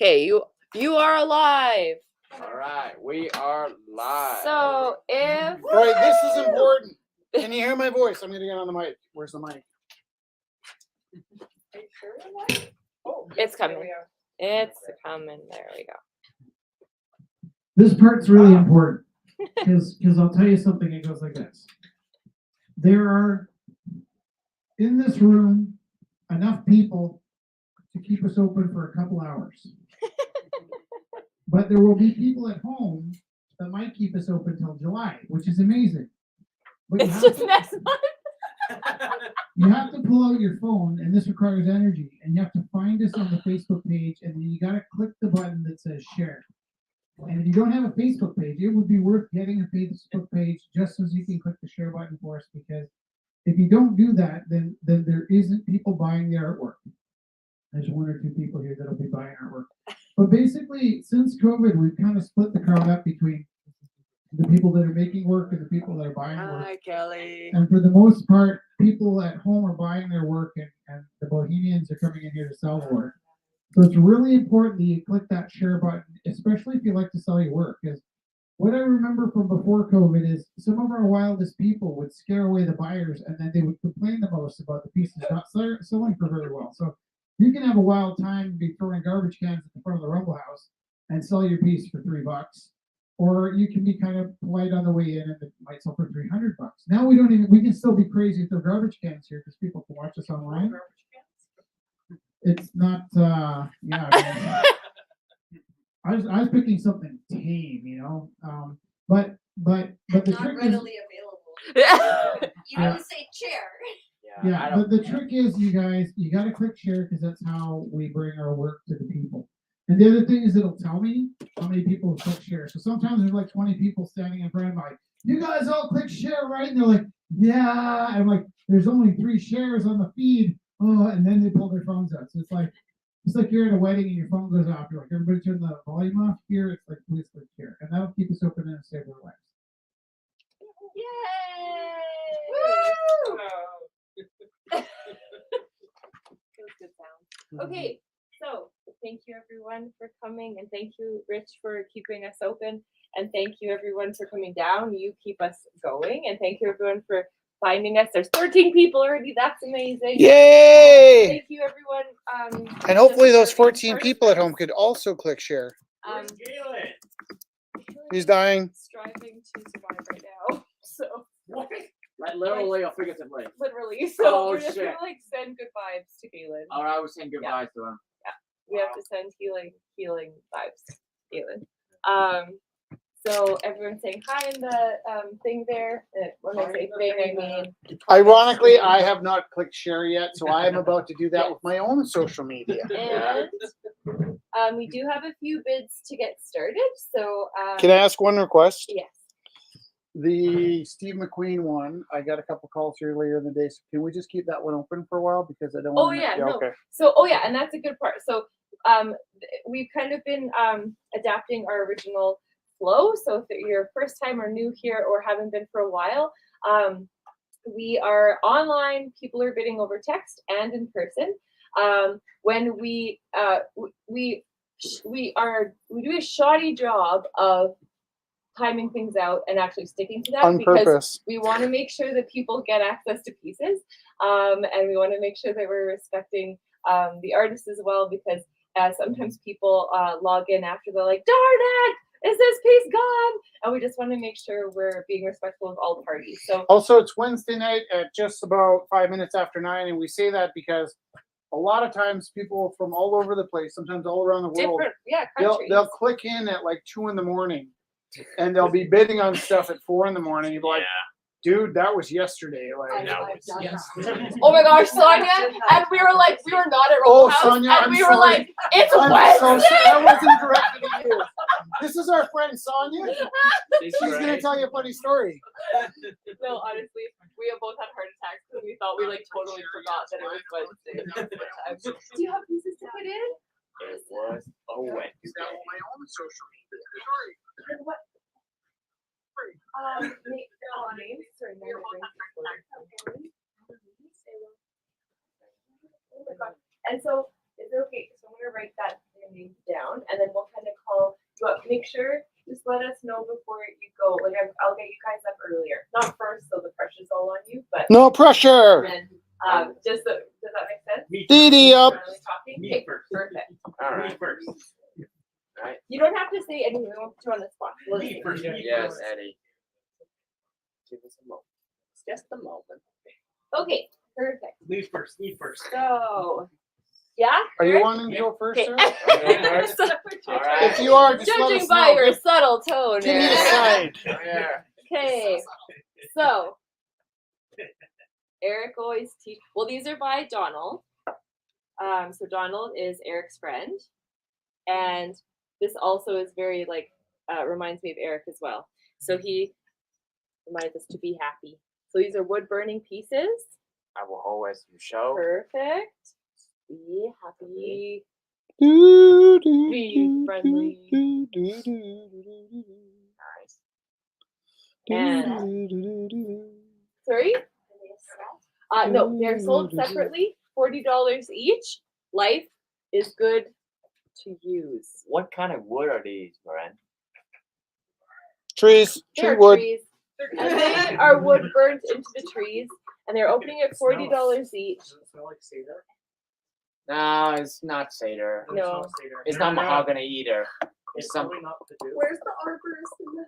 Okay, you are alive. All right, we are live. So if Right, this is important. Can you hear my voice? I'm gonna get on the mic. Where's the mic? Oh, it's coming. It's coming. There we go. This part's really important because I'll tell you something. It goes like this. There are in this room enough people to keep us open for a couple hours. But there will be people at home that might keep us open till July, which is amazing. But It's just next month. you have to pull out your phone, and this requires energy, and you have to find us on the Facebook page, and then you got to click the button that says share. And if you don't have a Facebook page, it would be worth getting a Facebook page just so you can click the share button for us, because if you don't do that, then there isn't people buying the artwork. There's one or two people here that'll be buying artwork. But basically, since COVID, we've kind of split the crowd up between the people that are making work and the people that are buying work. Hi, Kelly. And for the most part, people at home are buying their work, and the Bohemians are coming in here to sell work. So it's really important that you click that share button, especially if you like to sell your work. Because what I remember from before COVID is some of our wildest people would scare away the buyers, and then they would complain the most about the pieces not selling for very well. So you can have a wild time and be throwing garbage cans at the front of the Rumble House and sell your piece for $3. Or you can be kind of polite on the way in and it might sell for $300. Now we can still be crazy with the garbage cans here because people can watch us online. It's not, I was picking something tame, but the not trick readily is, available. You can say chair. yeah, but the trick is, you guys, you got to click share because that's how we bring our work to the people. And the other thing is it'll tell me how many people have clicked share. So sometimes there's like 20 people standing in front of me like, you guys all click share, right? And they're like, yeah. I'm like, there's only 3 shares on the feed. Oh, and then they pull their phones out. So it's like you're at a wedding and your phone goes off. You're like, everybody turn the volume off here. It's like, please click share. And that'll keep us open and save our lives. Yay! Woo! Good sound. Okay, so thank you everyone for coming, and thank you, Rich, for keeping us open, and thank you everyone for coming down. You keep us going, and thank you everyone for finding us. There's 13 people already. That's amazing. Yay! Thank you everyone. And hopefully those 14 people at home could also click share. He's dying. Striving to survive right now. So What? Like literally or figuratively? literally. So Oh, we're just shit. gonna like send good vibes to Galen. All right, I was saying goodbye to him. We have to send healing vibes to Galen. So everyone's saying hi in the thing there. When I say thing, I mean. Ironically, I have not clicked share yet, so I am about to do that with my own social media. And we do have a few bids to get started. So Can I ask one request? yes. The Steve McQueen one, I got a couple calls earlier in the day. So can we just keep that one open for a while because I don't want to. No. Okay. So and that's a good part. So we've kind of been adapting our original flow. So if you're first time or new here or haven't been for a while, we are online. People are bidding over text and in person. When we do a shoddy job of timing things out and actually sticking to that On because purpose. we want to make sure that people get access to pieces, and we want to make sure that we're respecting the artists as well, because sometimes people log in after, they're like, darn it, is this piece gone? And we just want to make sure we're being respectful of all parties. So Also, it's Wednesday night at just about 5 minutes after 9, and we say that because a lot of times people from all over the place, sometimes all around the world, different countries. they'll click in at like 2 in the morning, and they'll be bidding on stuff at 4 in the morning. You'd be like, dude, that was yesterday. Like, Oh my gosh, Sonia, and we were like, we were not at Rumble House, Sonia, and I'm we were sorry. like, it's I'm so Wednesday. sorry. That wasn't directed at you. This is our friend Sonia. She's gonna tell you a funny story. No, honestly, we have both had heart attacks because we thought we like totally forgot that it was Wednesday. Do you have pieces to put in? It was a Wednesday. He's got my own social media. Sorry. What? Names? Sorry, and so, is it okay? So I'm gonna write that in winding down, and then we'll kind of call you up. Make sure just let us know before you go. Like I'll get you guys up earlier, not first, so the pressure's all on you, but No pressure. then just does that make sense? Dee Dee up. Finally talking? Me Okay, first. perfect. All Me right. first. You don't have to say anything. We won't put you on the spot. We'll Me just- first. Yes, Eddie. Give us a moment. Just a moment. Okay, perfect. Me first. Me first. So, yeah. Are you Eric? wanting to go first, Okay. sir? So, All right. If you are, just let judging us by know. your subtle tone, Give me the Eric. side. Yeah. Okay, so Eric always teach. Well, these are by Donald. So Donald is Eric's friend, and this also is very like reminds me of Eric as well. So he reminds us to be happy. So these are wood burning pieces. I will always show. Perfect. Be happy. Be friendly. Nice. And sorry. No, they're sold separately. $40 each. Life is good to use. What kind of wood are these, Moran? Trees, They're tree wood. trees. And they are wood burnt into the trees, and they're opening at $40 each. Does it smell like cedar? No, it's not cedar. Doesn't smell No. like cedar. It's not mahogany either. It's It's some. probably not to do. Where's the arborist in the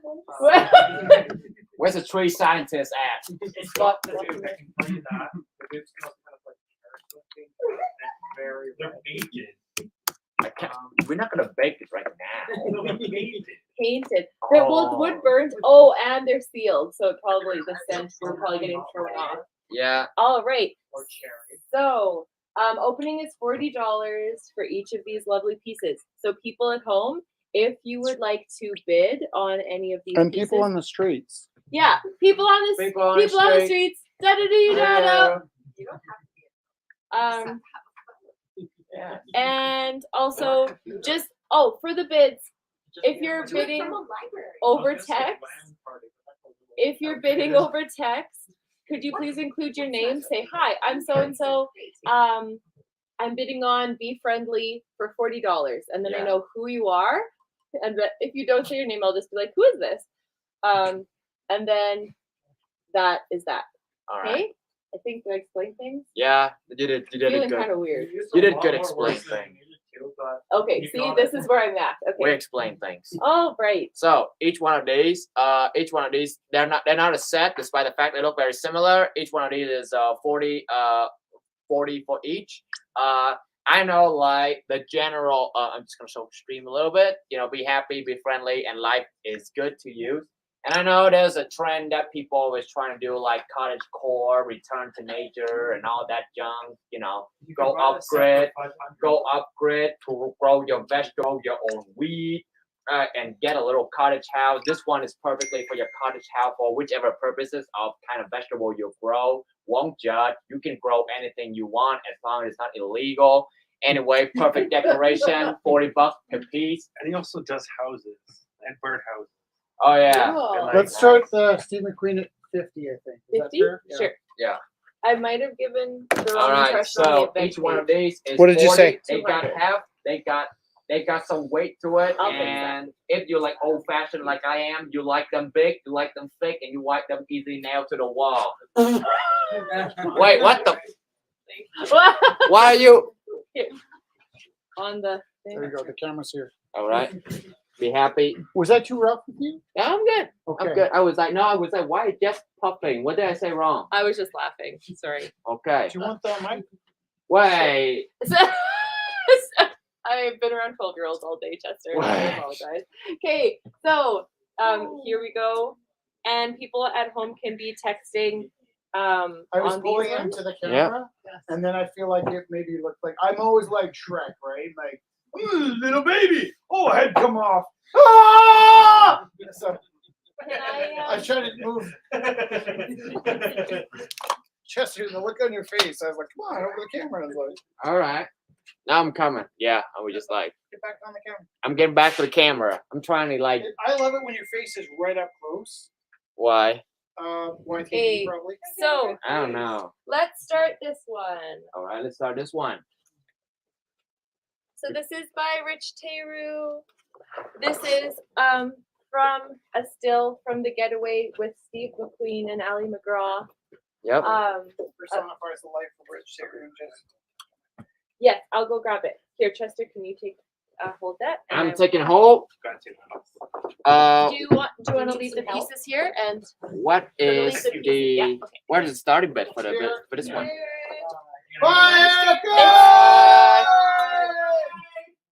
house? Where's the tree scientist at? It's not to do. I can tell you that. But it smells kind of like carrot looking. And very. They're painted. I can't, we're not gonna bake it right now. They're painted. Painted. They're both Oh. wood burnt. Oh, and they're sealed, so probably the scent we're probably getting thrown off. Yeah. All right. Or cherry. So, opening is $40 for each of these lovely pieces. So, people at home, if you would like to bid on any of these And pieces, people on the streets. yeah, people on the People on the street. streets, da da da da da. You don't have to be. Um, Yeah. and also just for the bids, if you're Do it bidding from a library. over text, if you're bidding over text, could you please include your name? Say hi, I'm so and so. I'm bidding on Be Friendly for $40, and then I Yeah. know who you are. And if you don't say your name, I'll just be like, "Who is this?" And then that is that. All Okay, right. I think did I explain things? Yeah. You did it. You did it Feeling good. kind of weird. You did good explaining. Okay, You see, got this it. is where I'm at. We Okay. explain things. All right. So each one of these, they're not a set, despite the fact they look very similar. Each one of these is 40 for each. I know like the general. I'm just gonna show stream a little bit. You know, be happy, be friendly, and life is good to use. And I know there's a trend that people always trying to do, like cottage core, return to nature, and all that junk. You know, go upgrade to grow your vegetable, your own weed, and get a little cottage house. This one is perfectly for your cottage house for whichever purposes of kind of vegetable you grow. Won't judge. You can grow anything you want as long as it's not illegal. Anyway, perfect decoration, $40 per piece. And he also does houses and birdhouses. Oh yeah. Oh. Let's start the Steve McQueen at 50, I think. Is that 50? fair? Yeah. Sure. Yeah. I might have given the All wrong right. impression on the So event each one of page. these is What did you 40. say? They got 200. half. They got some weight to it. I'll fix that. And if you like old fashioned like I am, you like them big, you like them thick, and you like them easily nailed to the wall. Wait, what the? Why are you? On the thing. There you go. The camera's here. All right. Be happy. Was that too rough with you? Yeah, I'm good. Okay. I'm good. I was like, why is Jeff puffing? What did I say wrong? I was just laughing. Sorry. Okay. Do you want that mic? Wait. I've been around 12-year-olds all day, Chester. I Right. apologize. Okay, so here we go. And people at home can be texting I was on pulling these him ones. to the Yeah. camera, and then I feel like it maybe looked like I'm always like Shrek, right? Like little baby. Oh, head come off. Ah! So Can I, I tried to move. Chester, the look on your face. I was like, come on, over the camera. I was like, All right. Now I'm coming. Yeah. I was just like, get back on the camera. I'm getting back to the camera. I'm trying to like, I love it when your face is right up close. why? One Hey. probably. So I don't know. let's start this one. All right. Let's start this one. So this is by Rich Teru. This is from a still from The Getaway with Steve McQueen and Ali McGraw. Yep. Personifies the life of Rich Taylor and just. Yes, I'll go grab it. Here, Chester, can you take hold that? And I'm I will- taking hold. Got to. Do you want to need leave the some help? pieces here and What Gonna is leave the pieces, the yeah, okay. where's the starting bit for this one?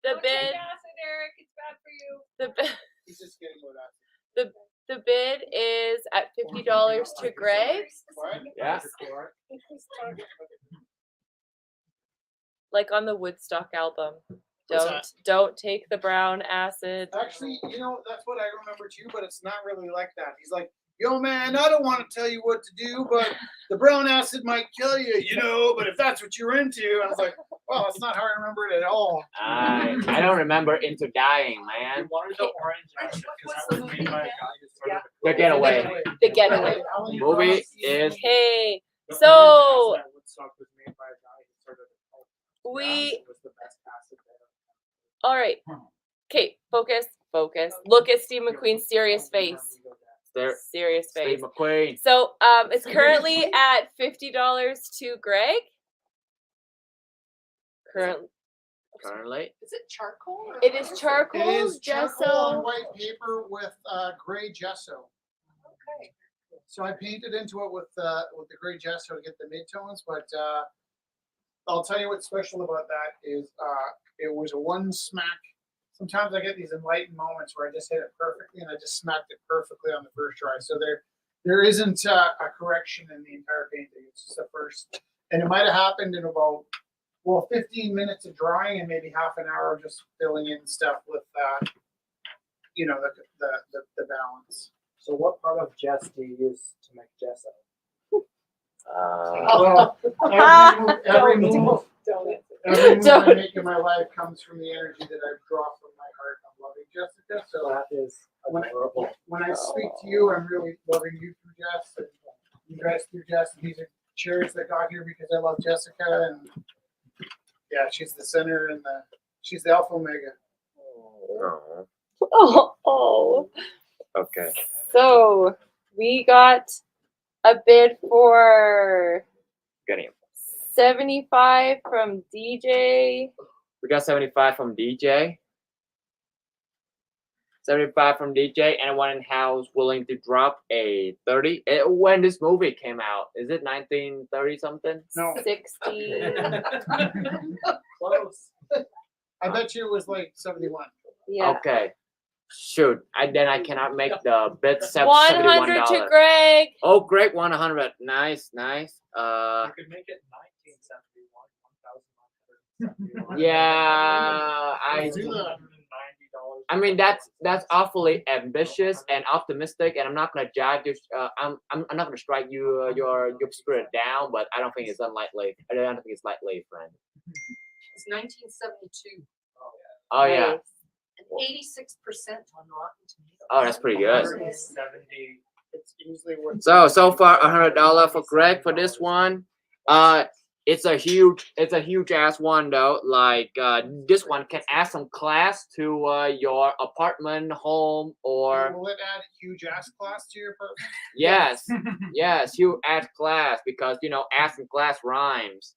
the bid Eric, it's bad for you. the bid He's just getting what I. the bid is at $50 to Greg. What? Yeah. Like on the Woodstock album. What's Don't take the brown acid. Actually, that's what I remember too, but it's not really like that. He's like, yo, man, I don't want to tell you what to do, but the brown acid might kill you, but if that's what you're into. I was like, well, that's not how I remember it at all. I don't remember into dying, I man. wanted the orange acid because that was made by a guy who started The Getaway. The Getaway. Movie is Okay, The so orange acid at Woodstock was made by a guy who started a cult. we Acid was the best acid there. all right. Okay, focus. Look at Steve McQueen's serious face. there. Serious face. Steve McQueen. So it's currently at $50 to Greg. Currently. Is it charcoal? Or It is It charcoal, is charcoal on gesso. white paper with gray gesso. Okay. So I painted into it with the gray gesso to get the midtones, but I'll tell you what's special about that is it was a one smack. Sometimes I get these enlightened moments where I just hit it perfectly and I just smacked it perfectly on the first try. So there isn't a correction in the entire painting. It's just a first, and it might have happened in about 15 minutes of drawing and maybe half an hour of just filling in stuff with the balance. So what part of Jess do you use to make gesso? Well, every move I make in my life comes from the energy that I draw from my heart. I'm loving Jessica. So That is adorable. when I speak to you, I'm really loving you through Jess and you guys through Jess. And these are chairs that got here because I love Jessica. And yeah, she's the center and she's the alpha omega. Oh, Oh. okay. So we got a bid for Getting him. 75 from DJ. We got 75 from DJ. 75 from DJ. Anyone in house willing to drop a 30? When this movie came out, is it 1930 something? No, 60. Close. I bet you it was like 71. Yeah. Okay. Shoot. Then I cannot make the bid. 100 to $71. Greg. Oh, great. 100. Nice. You could make it 1971, 1,171. Yeah. I mean that's awfully ambitious and optimistic, and I'm not gonna judge you. I'm not gonna strike you your spirit down, but I don't think it's unlikely. I don't think it's likely, friend. It's 1972 Oh yeah. Nice. and 86% on Rotten Tomatoes. Oh, that's pretty good. 170. It's usually worth. So far $100 for Greg for this one. It's a huge ass one though. Like this one can add some class to your apartment, home, or Will it add a huge ass class to your apartment? yes, you add class because ass and class rhymes,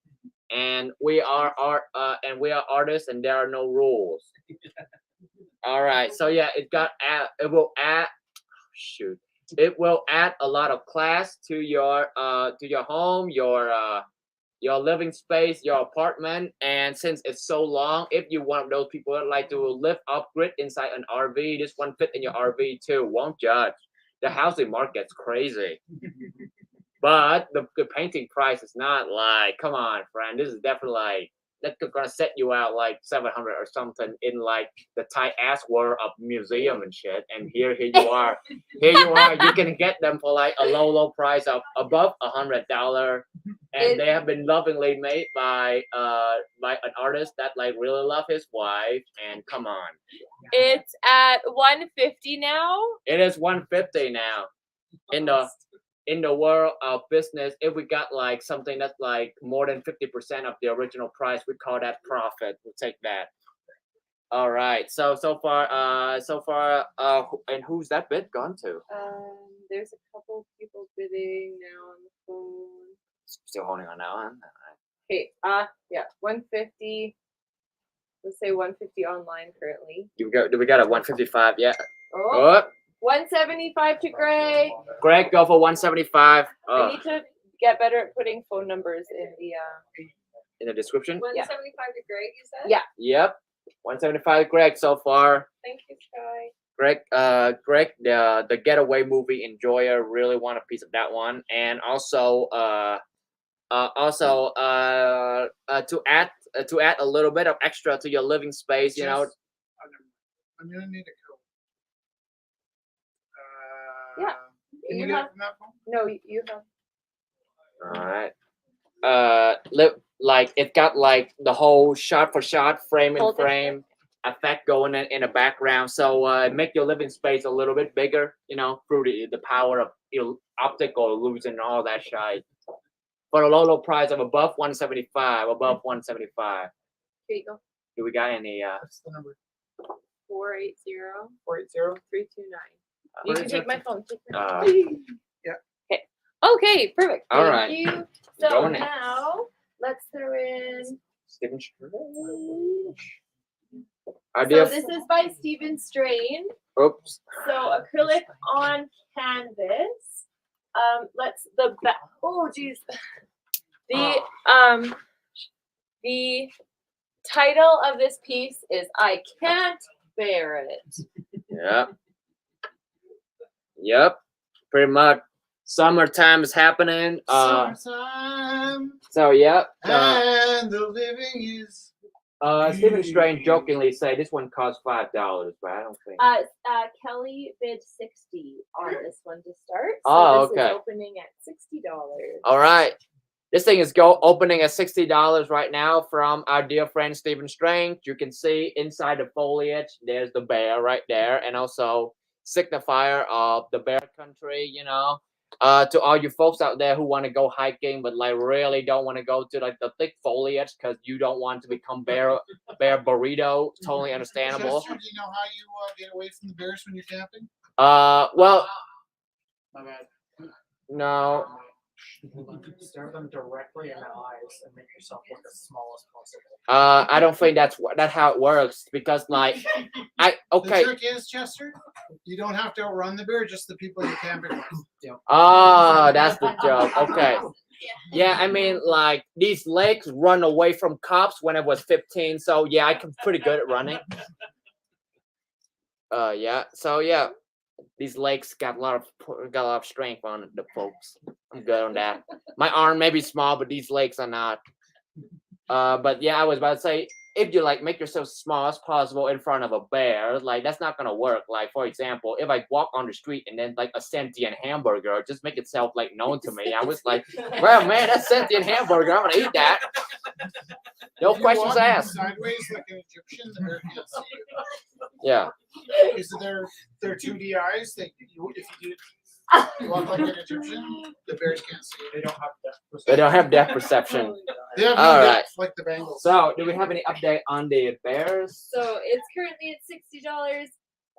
and we are artists, and there are no rules. All right, so yeah, it will add a lot of class to your home, your living space, your apartment. And since it's so long, if you're one of those people that like to live off-grid inside an RV, this one fit in your RV too. Won't judge. The housing market's crazy. But the painting price is not like, come on, friend. This is definitely like, that's gonna set you out like 700 or something in like the Thai ass world of museum and shit. And here you are. You can get them for like a low price of above $100. And they have been lovingly made by an artist that like really love his wife. And come on, It's at 150 now. it is 150 now. In the world of business, if we got like something that's like more than 50% of the original price, we call that profit. We'll take that. All right. So far, and who's that bid gone to? There's a couple people bidding now on the phone. Still holding on that one. Okay, yeah, 150. Let's say 150 online currently. Do we got a 155 yet? Oh, Oh, 175 to Greg. Greg, go for 175. I need to get better at putting phone numbers in the In the description. 175 to Greg, you said? Yeah. Yep. 175, Greg. So far, Thank you, Sky. Greg, the Getaway movie enjoyer really want a piece of that one, and also, to add a little bit of extra to your living space, you know. Just- I'm gonna need a code. Yeah. Can you You get have- it from that phone? No, you have. All right. Like it got like the whole shot for shot, frame in Hold it. frame effect going in the background. So make your living space a little bit bigger, you know, through the power of optical illusion and all that shit. For a low price of above 175, above 175. Here you go. Do we got any? What's the number? 480 480? 329. You can take my phone. Take my Uh, phone. Yeah. Okay. Okay, perfect. All Thank right. you. So Going in. now let's throw in. Stephen Strange. So Idea. this is by Stephen Strain. Oops. So acrylic on canvas. Oh geez. The title of this piece is I Can't Bear It. Yep. Yep. Pretty much. Summertime is happening. Summertime, So yep. and the living is. Stephen Strange jokingly say this one costs $5, but I don't think. Kelly bid 60 on this one to start. So Oh, this okay. is opening at $60. All right. This thing is opening at $60 right now from our dear friend Stephen Strange. You can see inside the foliage, there's the bear right there, and also signifier of the bear country, you know. To all you folks out there who want to go hiking but like really don't want to go to like the thick foliage because you don't want to become bear burrito, totally understandable. Chester, do you know how you get away from the bears when you're camping? Well, My bad. no. Stare them directly in the eyes and make yourself look as small as possible. I don't think that's how it works because like The trick is, Chester, you don't have to outrun the bear, just the people you're camping with. Oh, that's the joke. Okay. Yeah, I mean, like these lakes run away from cops when I was 15, so yeah, I'm pretty good at running. Yeah. So yeah, these lakes got a lot of strength on the folks. I'm good on that. My arm may be small, but these lakes are not. But yeah, I was about to say, if you like make yourself as small as possible in front of a bear, like that's not gonna work. Like for example, if I walk on the street and then like a sentient hamburger just make itself like known to me, I was like, well man, that's sentient hamburger, I'm gonna eat that. No If you questions walk asked. Sideways like an Egyptian, the bear can't see you. Yeah. Is there 2D eyes that if you walk like an Egyptian, the bears can't see you. They don't have that. They don't have depth perception. They have no All right. depth, like the Bengals. So do we have any update on the bears? So it's currently at $60.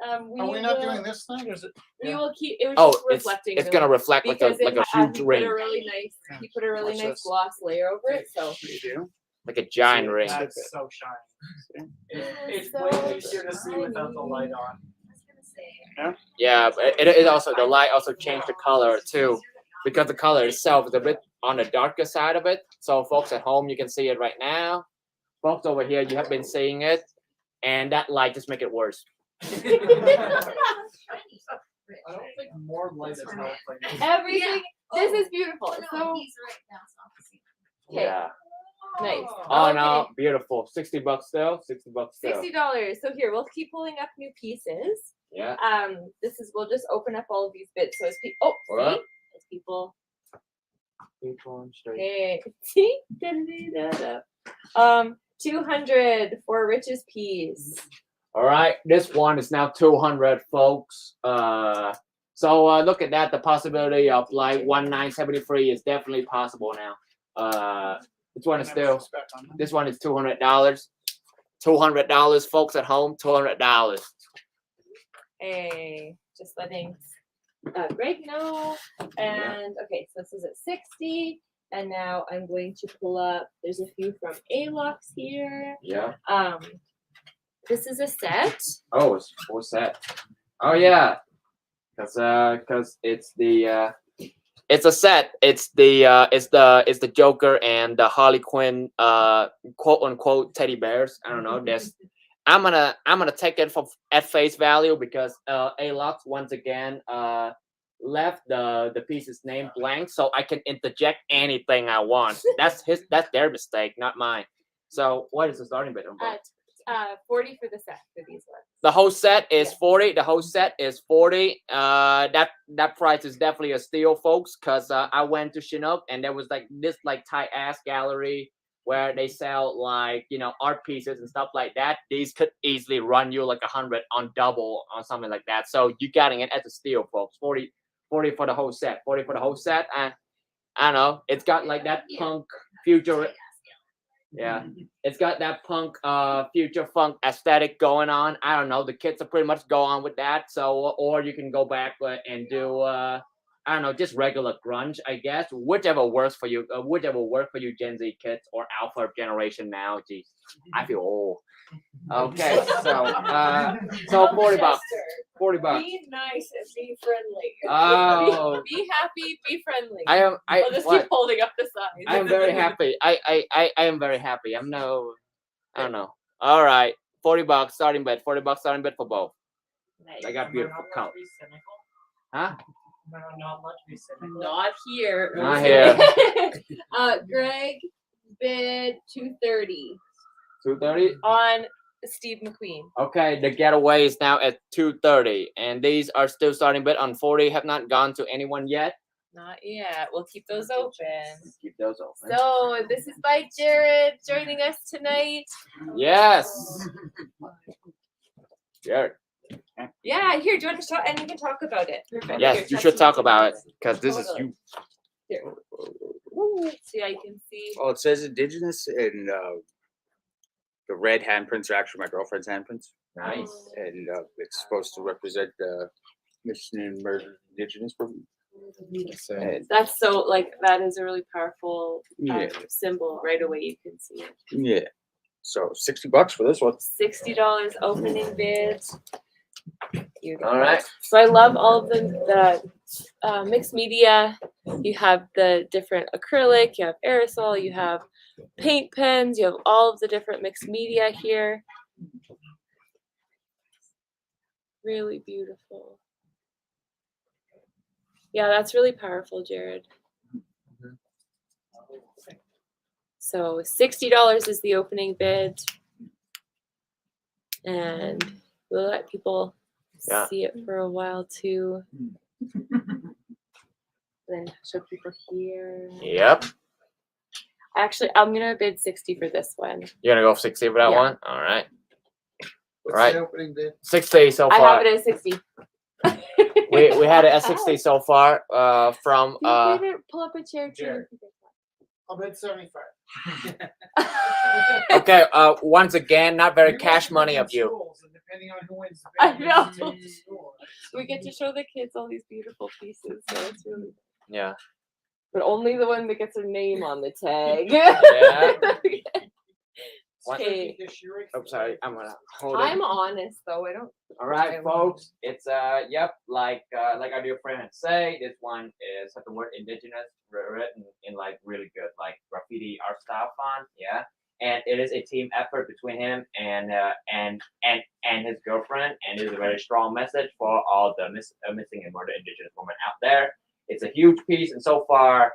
Are we not doing this thing, or is it? We will keep. It was Oh, just reflecting. it's gonna reflect like a because it huge he ring, put a really nice. He put a really Watch nice this. gloss layer over it. So You do? like a giant ring. That's so shiny. It's So way easier to see without the light on. I was gonna say. Yeah, but it also the light also changed the color too, because the color itself is a bit on the darker side of it. So folks at home, you can see it right now. Folks over here, you have been seeing it, and that light just make it worse. I don't think more light is helpful. everything. This is beautiful. Oh, no, So he's right now. It's not the same. Okay. Yeah. nice. Oh no, Okay. beautiful. $60 still. $60 still. $60. So here we'll keep pulling up new pieces. Yeah. We'll just open up all of these bits. So as people, What? as people, Keep going straight. hey, see, 200 for Rich's piece. All right, this one is now 200, folks. So look at that. The possibility of like 1973 is definitely possible now. This one is still. This one is $200. $200, folks at home. $200. Hey, just letting Greg know. And okay, so this is at 60. And now I'm going to pull up. There's a few from Alox here. Yeah. This is a set. Oh, it's full set. Oh yeah, cause it's the it's a set. It's the Joker and the Harley Quinn quote unquote teddy bears. I don't know. I'm gonna take it at face value because Alox once again left the piece's name blank, so I can interject anything I want. That's their mistake, not mine. So what is the starting bid on both? 40 for the set for these ones. The whole set is Yeah. 40. The whole set is 40. That price is definitely a steal, folks. Cause I went to Chinook and there was like this like Thai ass gallery where they sell like art pieces and stuff like that. These could easily run you like 100 on double or something like that. So you getting it as a steal, folks. 40 for the whole set. 40 for the whole set. And I don't know. It's got like that punk future. Yeah, it's got that punk future funk aesthetic going on. I don't know. The kids are pretty much go on with that. So or you can go back and do I don't know, just regular grunge, I guess. Whichever works for you. Whichever work for you, Gen Z kids or Alpha generation now. Jeez, I feel old. Okay, so $40. $40. Be nice and be friendly. Oh, Be happy, be friendly. I I'll just what? keep holding up the sign. I am very happy. I am very happy. I don't know. All right, $40 starting bid. $40 starting bid for both. Nice. I got beautiful count. Huh? Not allowed to be cynical. Not here. Not here. Greg bid 230 230. on Steve McQueen. Okay, the getaway is now at 230, and these are still starting bid on 40. Have not gone to anyone yet. Not yet. We'll keep those open. Keep those open. So this is by Jared joining us tonight. Yes. Jared. Yeah, here. Do you want to talk? And you can talk about it. Perfect. Yes, Here, you touch should me. talk about it because this is Totally. you. Here. So yeah, you can see. Oh, it says indigenous, and the red handprints are actually my girlfriend's handprints, Nice. and it's supposed to represent the mission and murder indigenous women. And, That's so like that is a really powerful yeah, symbol. Right away, you can see it. yeah. So $60 for this one. $60 opening bid. All right. So I love all of the mixed media. You have the different acrylic, you have aerosol, you have paint pens, you have all of the different mixed media here. Really beautiful. Yeah, that's really powerful, Jared. So $60 is the opening bid. And we'll let people Yeah. see it for a while too. Then show people here. Yep. Actually, I'm gonna bid 60 for this one. You're gonna go 60 for that Yeah. one. All right. What's Right. the opening bid? 60 so I far. have it at 60. We had it at 60 so far. From Feel free to pull up a chair too. Jared. I'll bid 75. Okay. Once again, not very We cash want money to of win you. schools, and depending on who wins the I bid, we know. can take the score. We get to show the kids all these beautiful pieces, so it's really. Yeah. But only the one that gets a name on the tag. One- Okay. Oh, sorry. I'm gonna hold it. I'm honest though. I don't. All right, folks. It's yep, like our dear friend say, this one is the word indigenous written in like really good like graffiti art style font, yeah. And it is a team effort between him and his girlfriend, and it is a very strong message for all the missing and murdered indigenous women out there. It's a huge piece, and so far,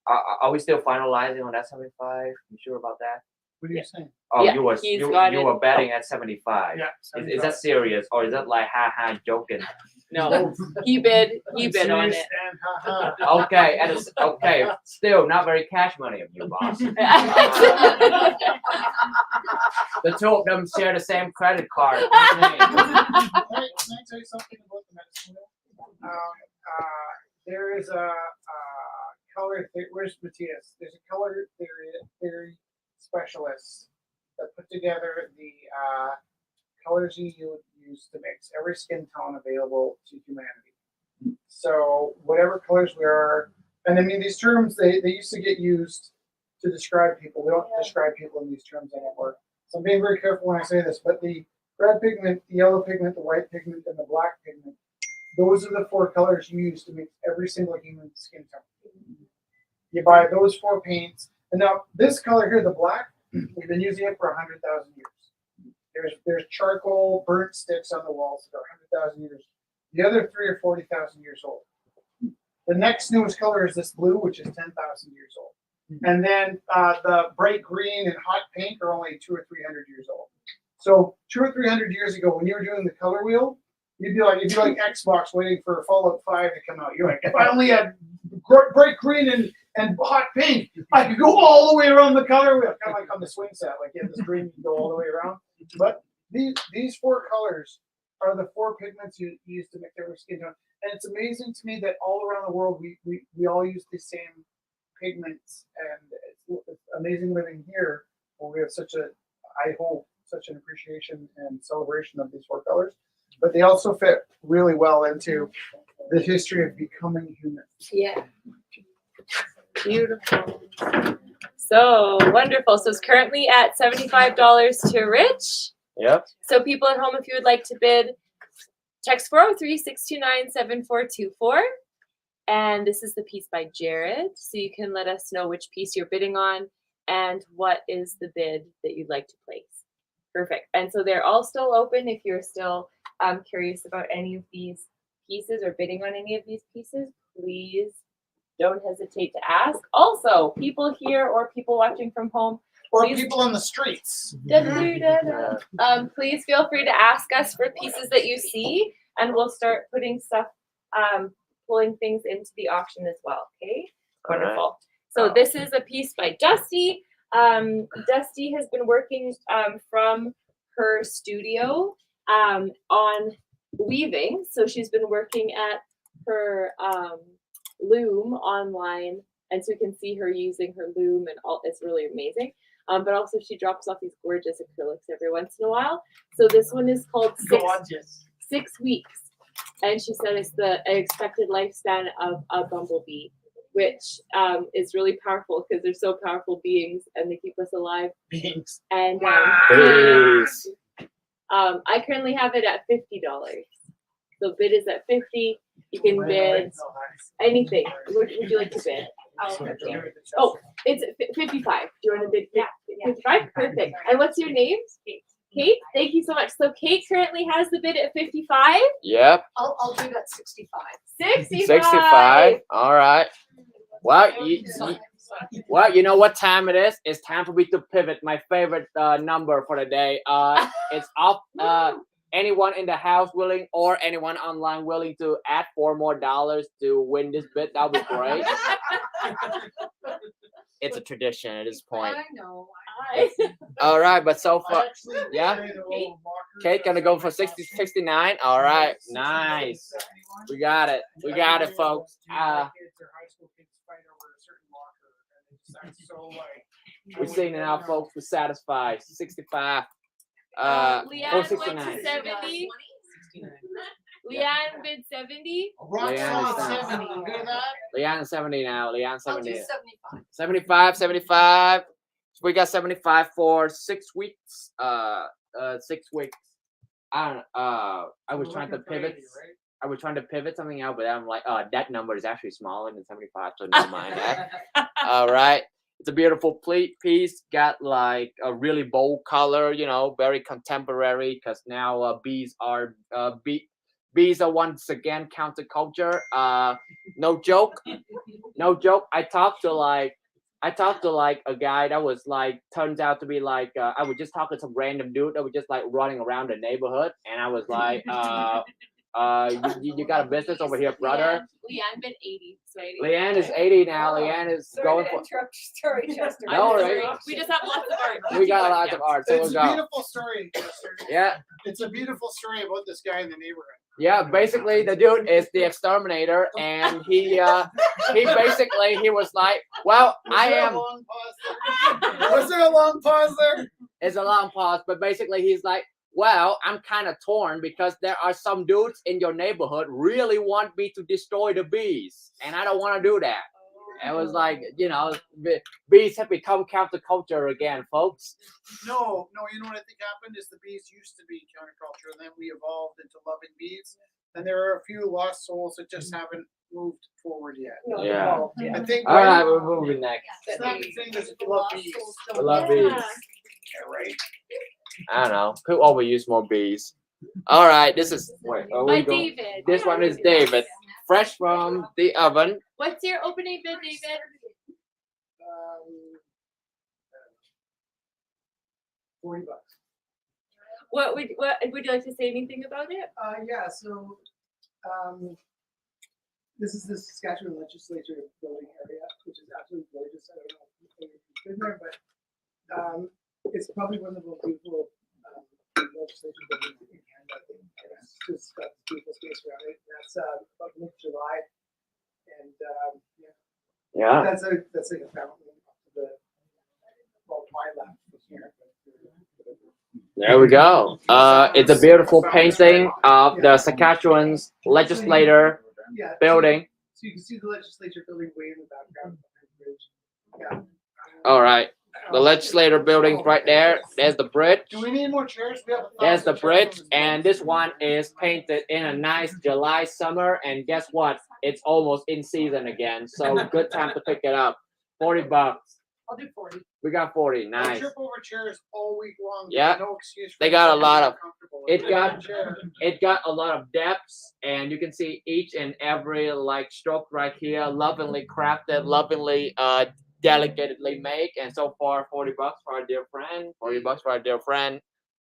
are we still finalizing on that 75? You sure about that? What are you saying? Oh, Yeah, you were he's you got were it. betting at 75. Yeah. Is that serious or is that like haha joking? No, he bid on Serious it. and haha. Okay, and it's okay. Still not very cash money of you, boss. The two of them share the same credit card. Can I tell you something about the medicine wheel? There is a color theory. Where's Matthias? There's a color theory specialist that put together the colors you would use to mix every skin tone available to humanity. So whatever colors we are, and I mean these terms they used to get used to describe people. We don't describe people in these terms anymore. So I'm being very careful when I say this, but the red pigment, the yellow pigment, the white pigment, and the black pigment, those are the 4 colors used to mix every single human skin tone. You buy those 4 paints, and now this color here, the black, we've been using it for 100,000 years. There's charcoal burnt sticks on the walls that are 100,000 years. The other 3 are 40,000 years old. The next newest color is this blue, which is 10,000 years old. And then the bright green and hot pink are only 200 or 300 years old. So 200 or 300 years ago, when you were doing the color wheel, it'd be like Xbox waiting for Fallout 5 to come out. You're like, if I only had bright green and hot pink, I could go all the way around the color wheel, kind of like on the swing set. Like you have the screen, you can go all the way around. But these 4 colors are the 4 pigments you use to make every skin tone. And it's amazing to me that all around the world we all use the same pigments, and it's amazing living here where we have such an appreciation and celebration of these 4 colors. But they also fit really well into the history of becoming human. Yeah. Beautiful. So wonderful. So it's currently at $75 to Rich. Yep. So people at home, if you would like to bid, text 403-629-7424. And this is the piece by Jared. So you can let us know which piece you're bidding on and what is the bid that you'd like to place. Perfect. And so they're all still open if you're still curious about any of these pieces or bidding on any of these pieces. Please don't hesitate to ask. Also, people here or people watching from home, Or please, people on the streets. please feel free to ask us for pieces that you see, and we'll start putting stuff, pulling things into the auction as well. Okay, wonderful. So this is a piece by Dusty. Dusty has been working from her studio on weaving. So she's been working at her loom online, and so you can see her using her loom and all. It's really amazing. But also she drops off these gorgeous acrylics every once in a while. So this one is called 6 weeks. And she said it's the expected lifespan of a bumblebee, which is really powerful because they're so powerful beings and they keep us alive. Beings. And Peace. I currently have it at $50. So bid is at $50. You can bid anything. What would you like to bid? Oh, it's 55. Do you want to bid 55? Perfect. And what's your name? Kate. Thank you so much. So Kate currently has the bid at 55. Yep. I'll do that 65. 65. All right. Well, you know what time it is? It's time for me to pivot. My favorite number for the day. It's off. Anyone in the house willing or anyone online willing to add $4 more to win this bid? That would be great. It's a tradition at this point. I know. All right, but so far, yeah. Kate gonna go for 69. All right, nice. We got it. We got it, folks. We're seeing it now, folks. We're satisfied. 65. Leanne went to 469. 70. Leanne bid 70. Leanne is 70. You hear that? Leanne is 70 now. Leanne I'll 70. do 75. 75. So we got 75 for 6 weeks. 6 weeks. I don't I was trying to pivot. I was trying to pivot something out, but I'm like, that number is actually smaller than 75, so never mind that. All right. It's a beautiful piece. Got like a really bold color, very contemporary. Because now bees are once again counterculture. No joke. No joke. I talked to like a guy that was like turns out to be like I was just talking to some random dude that was just like running around the neighborhood, and I was like You got a business over here, brother. Leanne been 80, sweetie. Leanne is 80 now. Leanne is going for. interrupt your story, Chester. No I'm worries. sorry. We just have lots of art. We got lots of art, so It's we'll a go. beautiful story. Chester. Yeah, It's a beautiful story about this guy in the neighborhood. yeah. Basically, the dude is the exterminator, and he basically he was like, well, I am. Was there a long pause there? It's a long pause, but basically he's like, well, I'm kind of torn because there are some dudes in your neighborhood really want me to destroy the bees, and I don't want to do that. It was like, bees have become counterculture again, folks. No, you know what I think happened is the bees used to be counterculture, and then we evolved into loving bees. And there are a few lost souls that just haven't moved forward yet. No, Yeah. no, I think. All right, we're moving next. It's not the thing that you love bees. We love bees. Yeah, right. I don't know. Could always use more bees. All right, this is wait. Oh, By we go. David. This one is David, fresh from the oven. What's your opening bid, David? 40 bucks. What would you like to say anything about it? Yeah, so this is the Saskatchewan Legislature building area, which is absolutely gorgeous. I don't know if you've been there, but it's probably one of the most beautiful legislature buildings in Canada. I think it's just got this beautiful space around it. And that's about mid-July, and Yeah. that's like a fountain up to the my left from here. There we go. It's a beautiful painting of the Saskatchewan's legislator Yeah, building. So you can see the legislature building way in the background behind the bridge. Yeah. All right, the legislator building's right there. There's the bridge. Do we need more chairs? We have a There's the 1,000 chairs bridge, on this and this one is painted in a nice July summer. And guess what? It's almost in season again, so good time to pick it up. 40 bucks. I'll do 40. We got 40. I Nice. trip over chairs all week long. Yeah. There's no excuse. They got a lot of- comfortable. it got- Chair. It got a lot of depths, and you can see each and every like stroke right here, lovingly crafted, lovingly delicately made. And so far, 40 bucks for our dear friend. 40 bucks for our dear friend.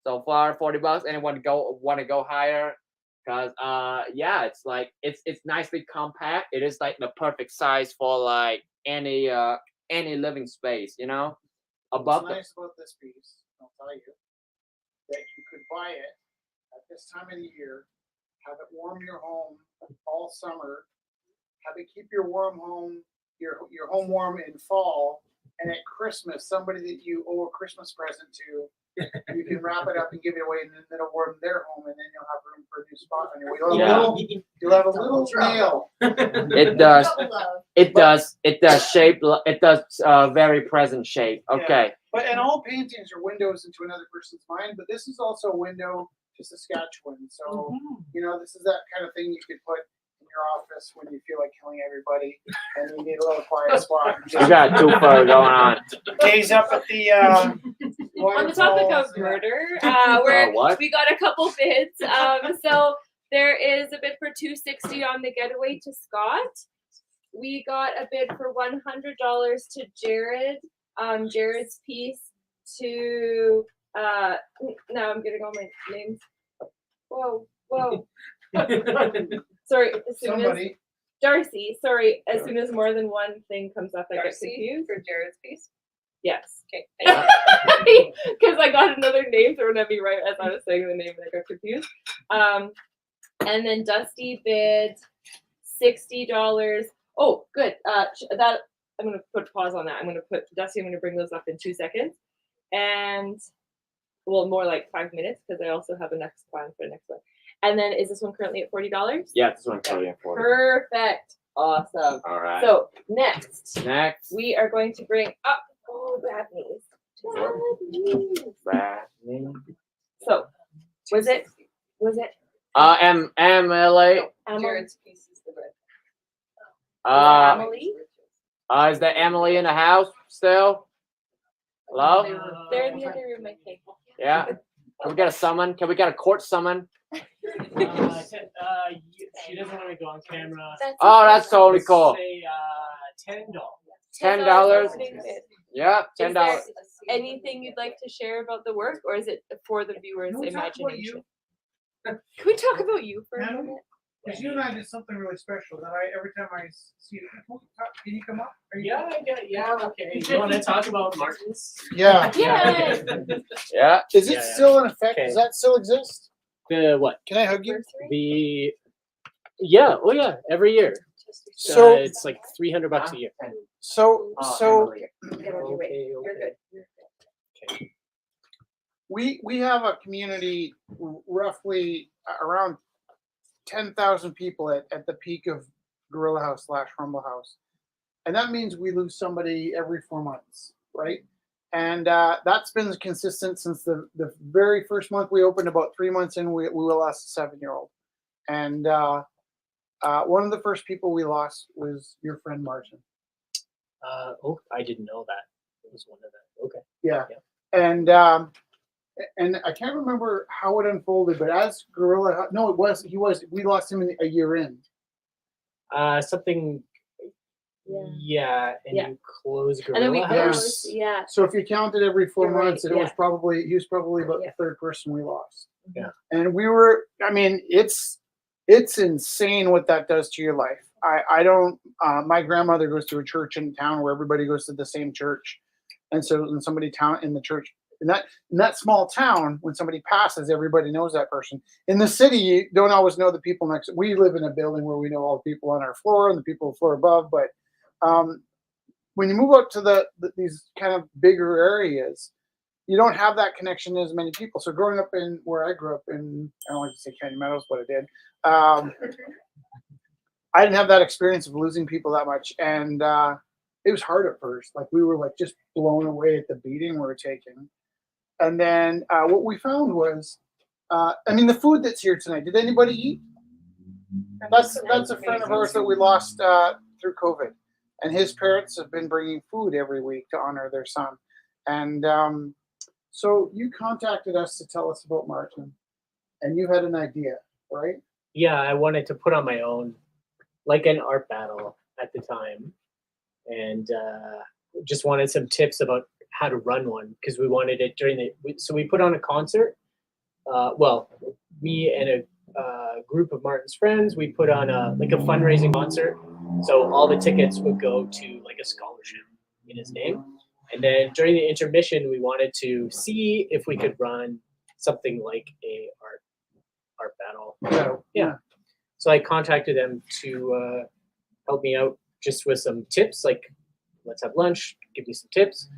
So far, 40 bucks. Anyone want to go higher? Cause yeah, it's like it's nicely compact. It is like the perfect size for like any living space, you know. Above What's nice about this piece, I'll tell you, that you could buy it at this time of the year, have it warm your home all summer, have it keep your home warm in fall, and at Christmas, somebody that you owe a Christmas present to, you can wrap it up and give it away, and then it'll warm their home, and then you'll have room for a new spot on your way. You'll have a little nail. it does. It does shape. It does very present shape. Okay. But and all paintings are windows into another person's mind, but this is also a window to Saskatchewan. So you know, this is that kind of thing you could put in your office when you feel like killing everybody and you need a little quiet spot. We got too far going on. Gaze up at the On the topic waterfalls. of murder, What? we got a couple bids. So there is a bid for $260 on the getaway to Scott. We got a bid for $100 to Jared. Jared's piece to now I'm getting all my names. Whoa. Sorry, as soon as Somebody. Darcy, sorry, as soon as more than one thing comes up, I get Darcy confused. for Jared's piece. Yes. Okay. Because I got another name thrown at me right as I was saying the name and I got confused. And then Dusty bid $60. Oh, good. That I'm gonna put pause on that. I'm gonna bring those up in 2 seconds. And well, more like 5 minutes because I also have a next plan for the next one. And then is this one currently at $40? Yeah, this one's probably at 40. Perfect. Awesome. All right. So next Next. we are going to bring up bad news. Bad news. So was it Emily. Jared's piece is the red. Emily? Is there Emily in the house still? Hello? They're in the other room, I think. Yeah. Can we get a summon? Can we get a court summon? She doesn't want to go on camera. Oh, that's totally cool. Say $10. $10. opening bid. Yeah, Is $10. there anything you'd like to share about the work, or is it for the viewers' Can we talk about imagination? Can we talk about you for a Natalie? minute? Because you and I did something really special that every time I see you, can you come up? Are you- Okay. You want to talk about Martins? Yeah. Yes. Yeah. Is it Yeah. still in effect? Okay. Does that still exist? The what? Can I hug you? The oh yeah, every year. So, It's like $300 a year. so Emily. Get on your way. Okay, You're okay. good. You're good. Okay. we have a community roughly around 10,000 people at the peak of Gorilla House / Rumble House. And that means we lose somebody every 4 months, right? And that's been consistent since the very first month we opened. About 3 months in, we lost a 7-year-old. And one of the first people we lost was your friend Martin. I didn't know that. It was one of them. Okay. Yeah. Yeah. And I can't remember how it unfolded, but as Gorilla, no, we lost him a year in. Something. Yeah, and Yeah. you close And then we Gorilla Yes. closed. Yeah. So if you counted every 4 You're right, months, he was yeah. probably about Yeah. the third person we lost. Yeah. And I mean, it's insane what that does to your life. I don't, my grandmother goes to a church in town where everybody goes to the same church. And so when somebody in the church, in that small town, when somebody passes, everybody knows that person. In the city, you don't always know the people next. We live in a building where we know all the people on our floor and the people on the floor above. But when you move out to these kind of bigger areas, you don't have that connection to as many people. So growing up in where I grew up in, I don't like to say Canyon Meadows, but I did. I didn't have that experience of losing people that much, and it was hard at first. Like we were like just blown away at the beating we were taking. And then what we found was, I mean, the food that's here tonight. Did anybody eat? That's a friend of ours that we lost through COVID, and his parents have been bringing food every week to honor their son. And so you contacted us to tell us about Martin, and you had an idea, right? Yeah, I wanted to put on my own, like an art battle at the time, and just wanted some tips about how to run one because we wanted it so we put on a concert. Me and a group of Martin's friends, we put on a fundraising concert. So all the tickets would go to like a scholarship in his name. And then during the intermission, we wanted to see if we could run something like a art battle. Yeah. So I contacted them to help me out just with some tips, like let's have lunch, give me some tips.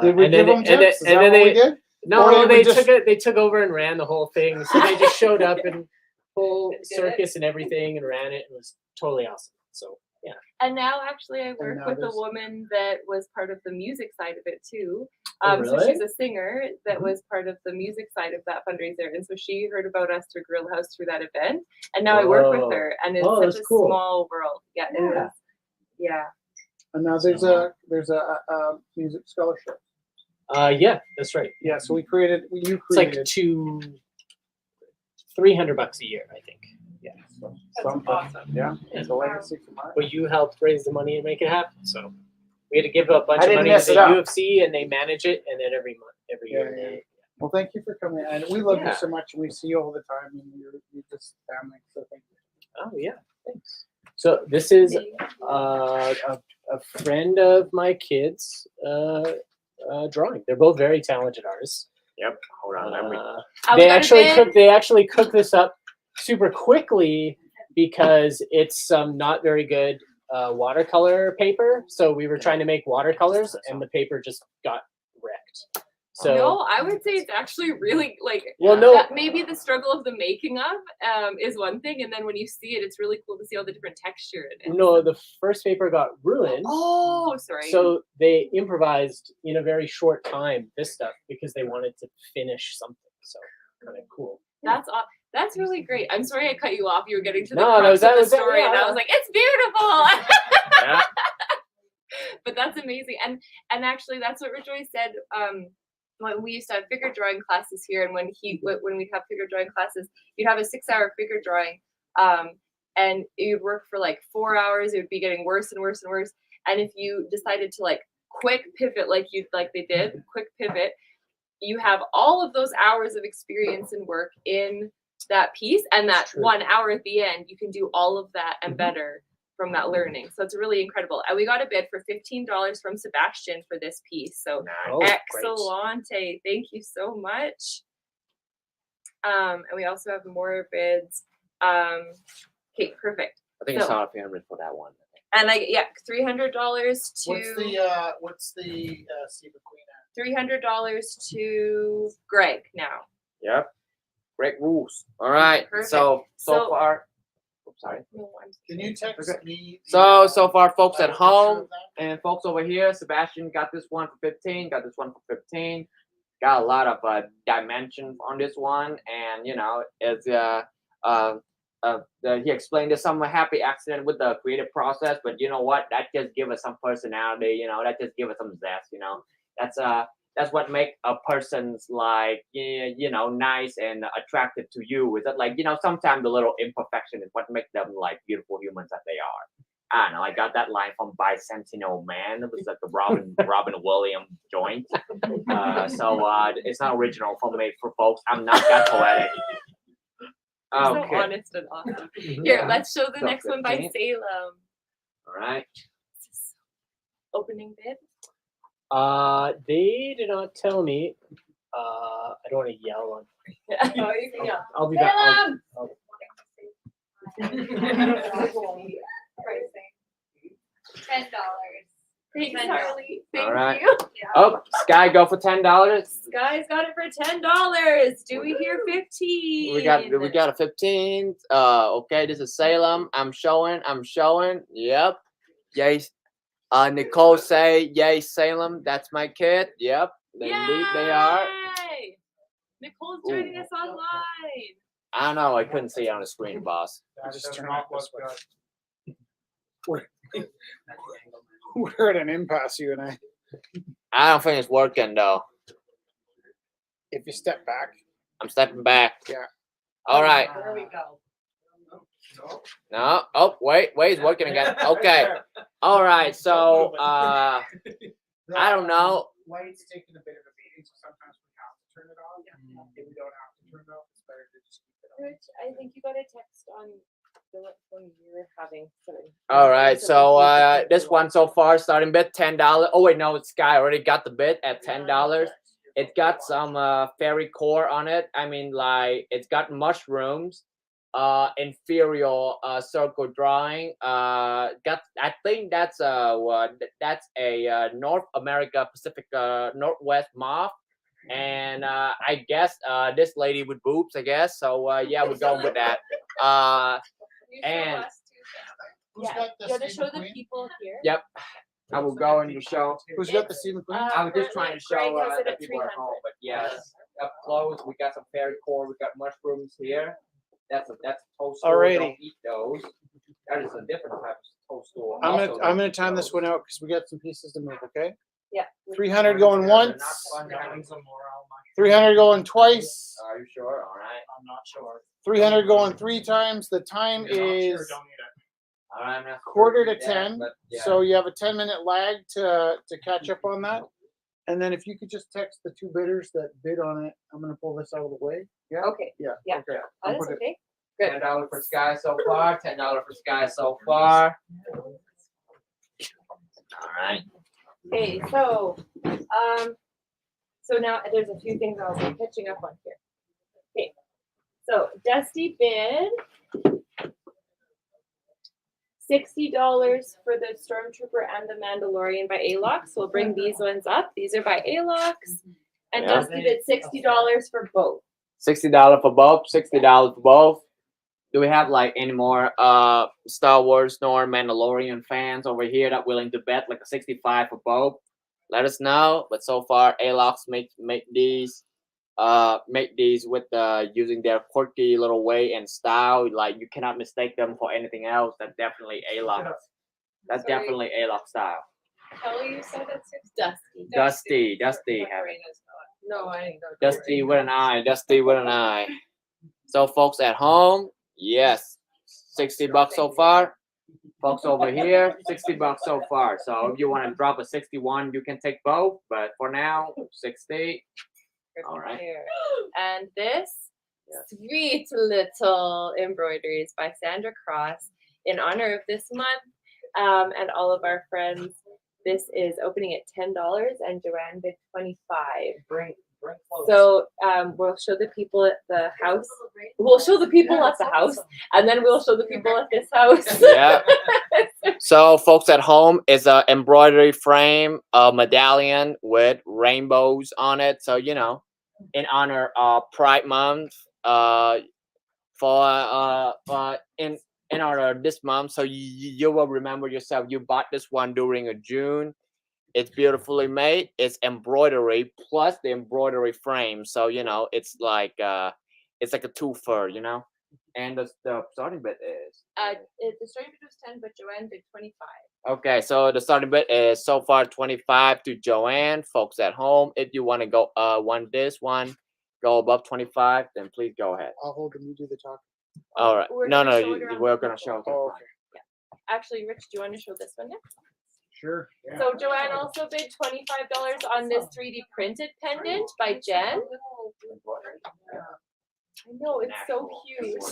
Did we give them tips? Is that what we did? No, Or they just- took it. They took over and ran the whole thing. So they just showed up and full Did it. circus and everything and ran it. It was totally awesome. So yeah. And now actually I work now with a there's- woman that was part of the music side of it too. Oh, So really? she's a singer that was part of the music side of that fundraiser. And so she heard about us through Gorilla House through that event. And now I work Whoa. with her, and it's Oh, such that's a cool. small world. Yeah, it Yeah. is. Yeah. And now there's a music scholarship. Yeah, that's right. Yeah, so you created. It's like $300 a year, I think. Yeah. Something. awesome. Yeah, it's a legacy for Martin. But you helped raise the money and make it happen. So we had to give a bunch I of didn't money to mess the it up. UFC, and they manage it, and then every year Yeah, they. Well, thank you for coming, and we love Yeah. you so much, and we see you all the time, and you're just family. So thank you. Oh yeah, thanks. So this is a friend of my kids' drawing. They're both very talented artists. Yep. Hold on. Let me. They actually cook this up super quickly because it's some not very good watercolor paper. So we were trying to make watercolors, and the paper just got wrecked. So no, I would say it's actually really like Well, no. that maybe the struggle of the making of is one thing, and then when you see it, it's really cool to see all the different texture in it. no, the first paper got ruined. Oh, sorry. So they improvised in a very short time this stuff because they wanted to finish something. So kind of cool. That's really great. I'm sorry I cut you off. You were getting to the No, crux that of the was it, story, and yeah. I was like, it's beautiful. Yeah. But that's amazing, and actually, that's what Rejoice said. When we used to have figure drawing classes here, and when we'd have figure drawing classes, you'd have a 6-hour figure drawing, and you'd work for like 4 hours. It would be getting worse and worse and worse. And if you decided to like quick pivot, like they did, quick pivot, you have all of those hours of experience and work in that piece, and that True. 1 hour at the end, you can do all of that and Mhm. better from that learning. So it's really incredible. And we got a bid for $15 from Sebastian for this piece. So Oh, great. excellente. Thank you so much. And we also have more bids. Okay, perfect. I think it's So- not 300 for that one. And $300 to What's the Stephen Queen at? $300 to Greg now. Yep. Great rules. All right. Perfect. So So- far. Oops, sorry. No, I'm so Can you sorry. text Okay. me? the, So far, folks at picture home of that? and folks over here, Sebastian got this one for 15. Got this one for 15. Got a lot of dimension on this one, and you know, it's he explained there's some happy accident with the creative process, but you know what? That just give us some personality. You know, that just give us some zest. You know, that's what make a person's like you know nice and attractive to you. Is that like you know sometimes the little imperfection is what makes them like beautiful humans that they are. I don't know. I got that line from Bicentennial Man. It was like the Robin Williams joint. So it's not original for me, for folks. I'm not that poetic. So Okay. honest and awesome. Mhm. Here, Yeah. let's show the So next one by 15. Salem. All right. Opening bid. They did not tell me. I don't want to yell on. Oh, you can yell. I'll be back. Salem! $10. Thanks, $10. Harley. Thank All right. you. Oh, Sky, go for $10. Sky's got it for $10. Do we hear 15? We got a 15. Okay, this is Salem. I'm showing. Yep. Yay. Nicole say, yay, Salem. That's my kid. Yep. Indeed they are. Yay! Nicole's joining us online. I don't know. I couldn't see it on the screen, boss. Just turn off this way. We're at an impasse, you and I. I don't think it's working though. If you step back. I'm stepping back. Yeah. All right. There we go. No. Oh, wait. It's working again. Okay. All right. So, I don't know. Light's taking a bit of a beating, so sometimes we have to turn it off. If we don't have to turn it off, it's better to just keep it on. Rich, I think you got a text on the phone you're having. All right. So, this one so far starting bid $10. Oh wait, no, it's Sky already got the bid at $10. It got some fairy core on it. I mean, like it's got mushrooms, inferior circle drawing. I think that's a North America Pacific Northwest moth. And I guess this lady with boobs, I guess. So yeah, we're going with that. Can you show And- us too? Who's Yeah, got you the gotta show Stephen the Queen? people here. Yep. I will go and show. Who's got the Stephen Queen? I was just trying to show Greg has it the at people at 300. home, but yes, up close we got some fairy core. We got mushrooms here. That's a toadstool. Alrighty. Don't eat those. That is a different type of toadstool. I'm Also gonna don't eat time this those. one out because we got some pieces to move, okay? Yeah. 300 going They're not once, fun having- 300 going twice, Are you sure? All right. I'm not sure. 300 going 3 times. The time is All right. I'm not sure quarter if to you did that, 10. but yeah. So you have a 10-minute lag to catch up on that. And then if you could just text the 2 bidders that bid on it, I'm gonna pull this out of the way. Yeah. Okay. Yeah. Yeah. Okay. Oh, I'll that's put it- okay. Good. $10 for Sky so far. $10 for Sky so far. All right. Okay, so now there's a few things I'll be catching up on here. Okay, so Dusty bid $60 for the Stormtrooper and the Mandalorian by Alox. We'll bring these ones up. These are by Alox. And Yeah. Dusty bid $60 for both. $60 for both. $60 for both. Do we have like any more Star Wars nor Mandalorian fans over here that willing to bet like a 65 for both? Let us know. But so far, Alox make these with using their quirky little way and style. Like you cannot mistake them for anything else. That's definitely Alox. That's Sorry. definitely Alox style. Kelly, you said it's Dusty. Dusty. No, I ain't. Dusty with an eye. Dusty with an eye. So folks at home, yes, $60 so far. Folks over here, $60 so far. So if you want to drop a 61, you can take both. But for now, 60. All right. Here. And this sweet little embroideries by Sandra Cross in honor of this month and all of our friends. This is opening at $10 and Joanne bid $25. Bring clothes. So we'll show the people at the house. We'll show the people at the house, and then we'll show the people at this house. Yeah. So, folks at home, it's a embroidery frame, a medallion with rainbows on it. So, you know, in honor of Pride Month, in honor of this month, so you will remember yourself. You bought this one during June. It's beautifully made. It's embroidery plus the embroidery frame. So you know, it's like a twofer, you know. And the starting bid is The starting bid was 10, but Joanne bid 25. okay. So the starting bid is so far 25 to Joanne. Folks at home, if you want to go go above 25, then please go ahead. I'll hold them. You do the talk. All right. We're No, gonna no, show it around we're the gonna table. show. Oh, okay. Actually, Rich, do you want to show this one next? Sure. So Joanne also bid $25 on this 3D printed pendant by Jen. I know, it's so cute.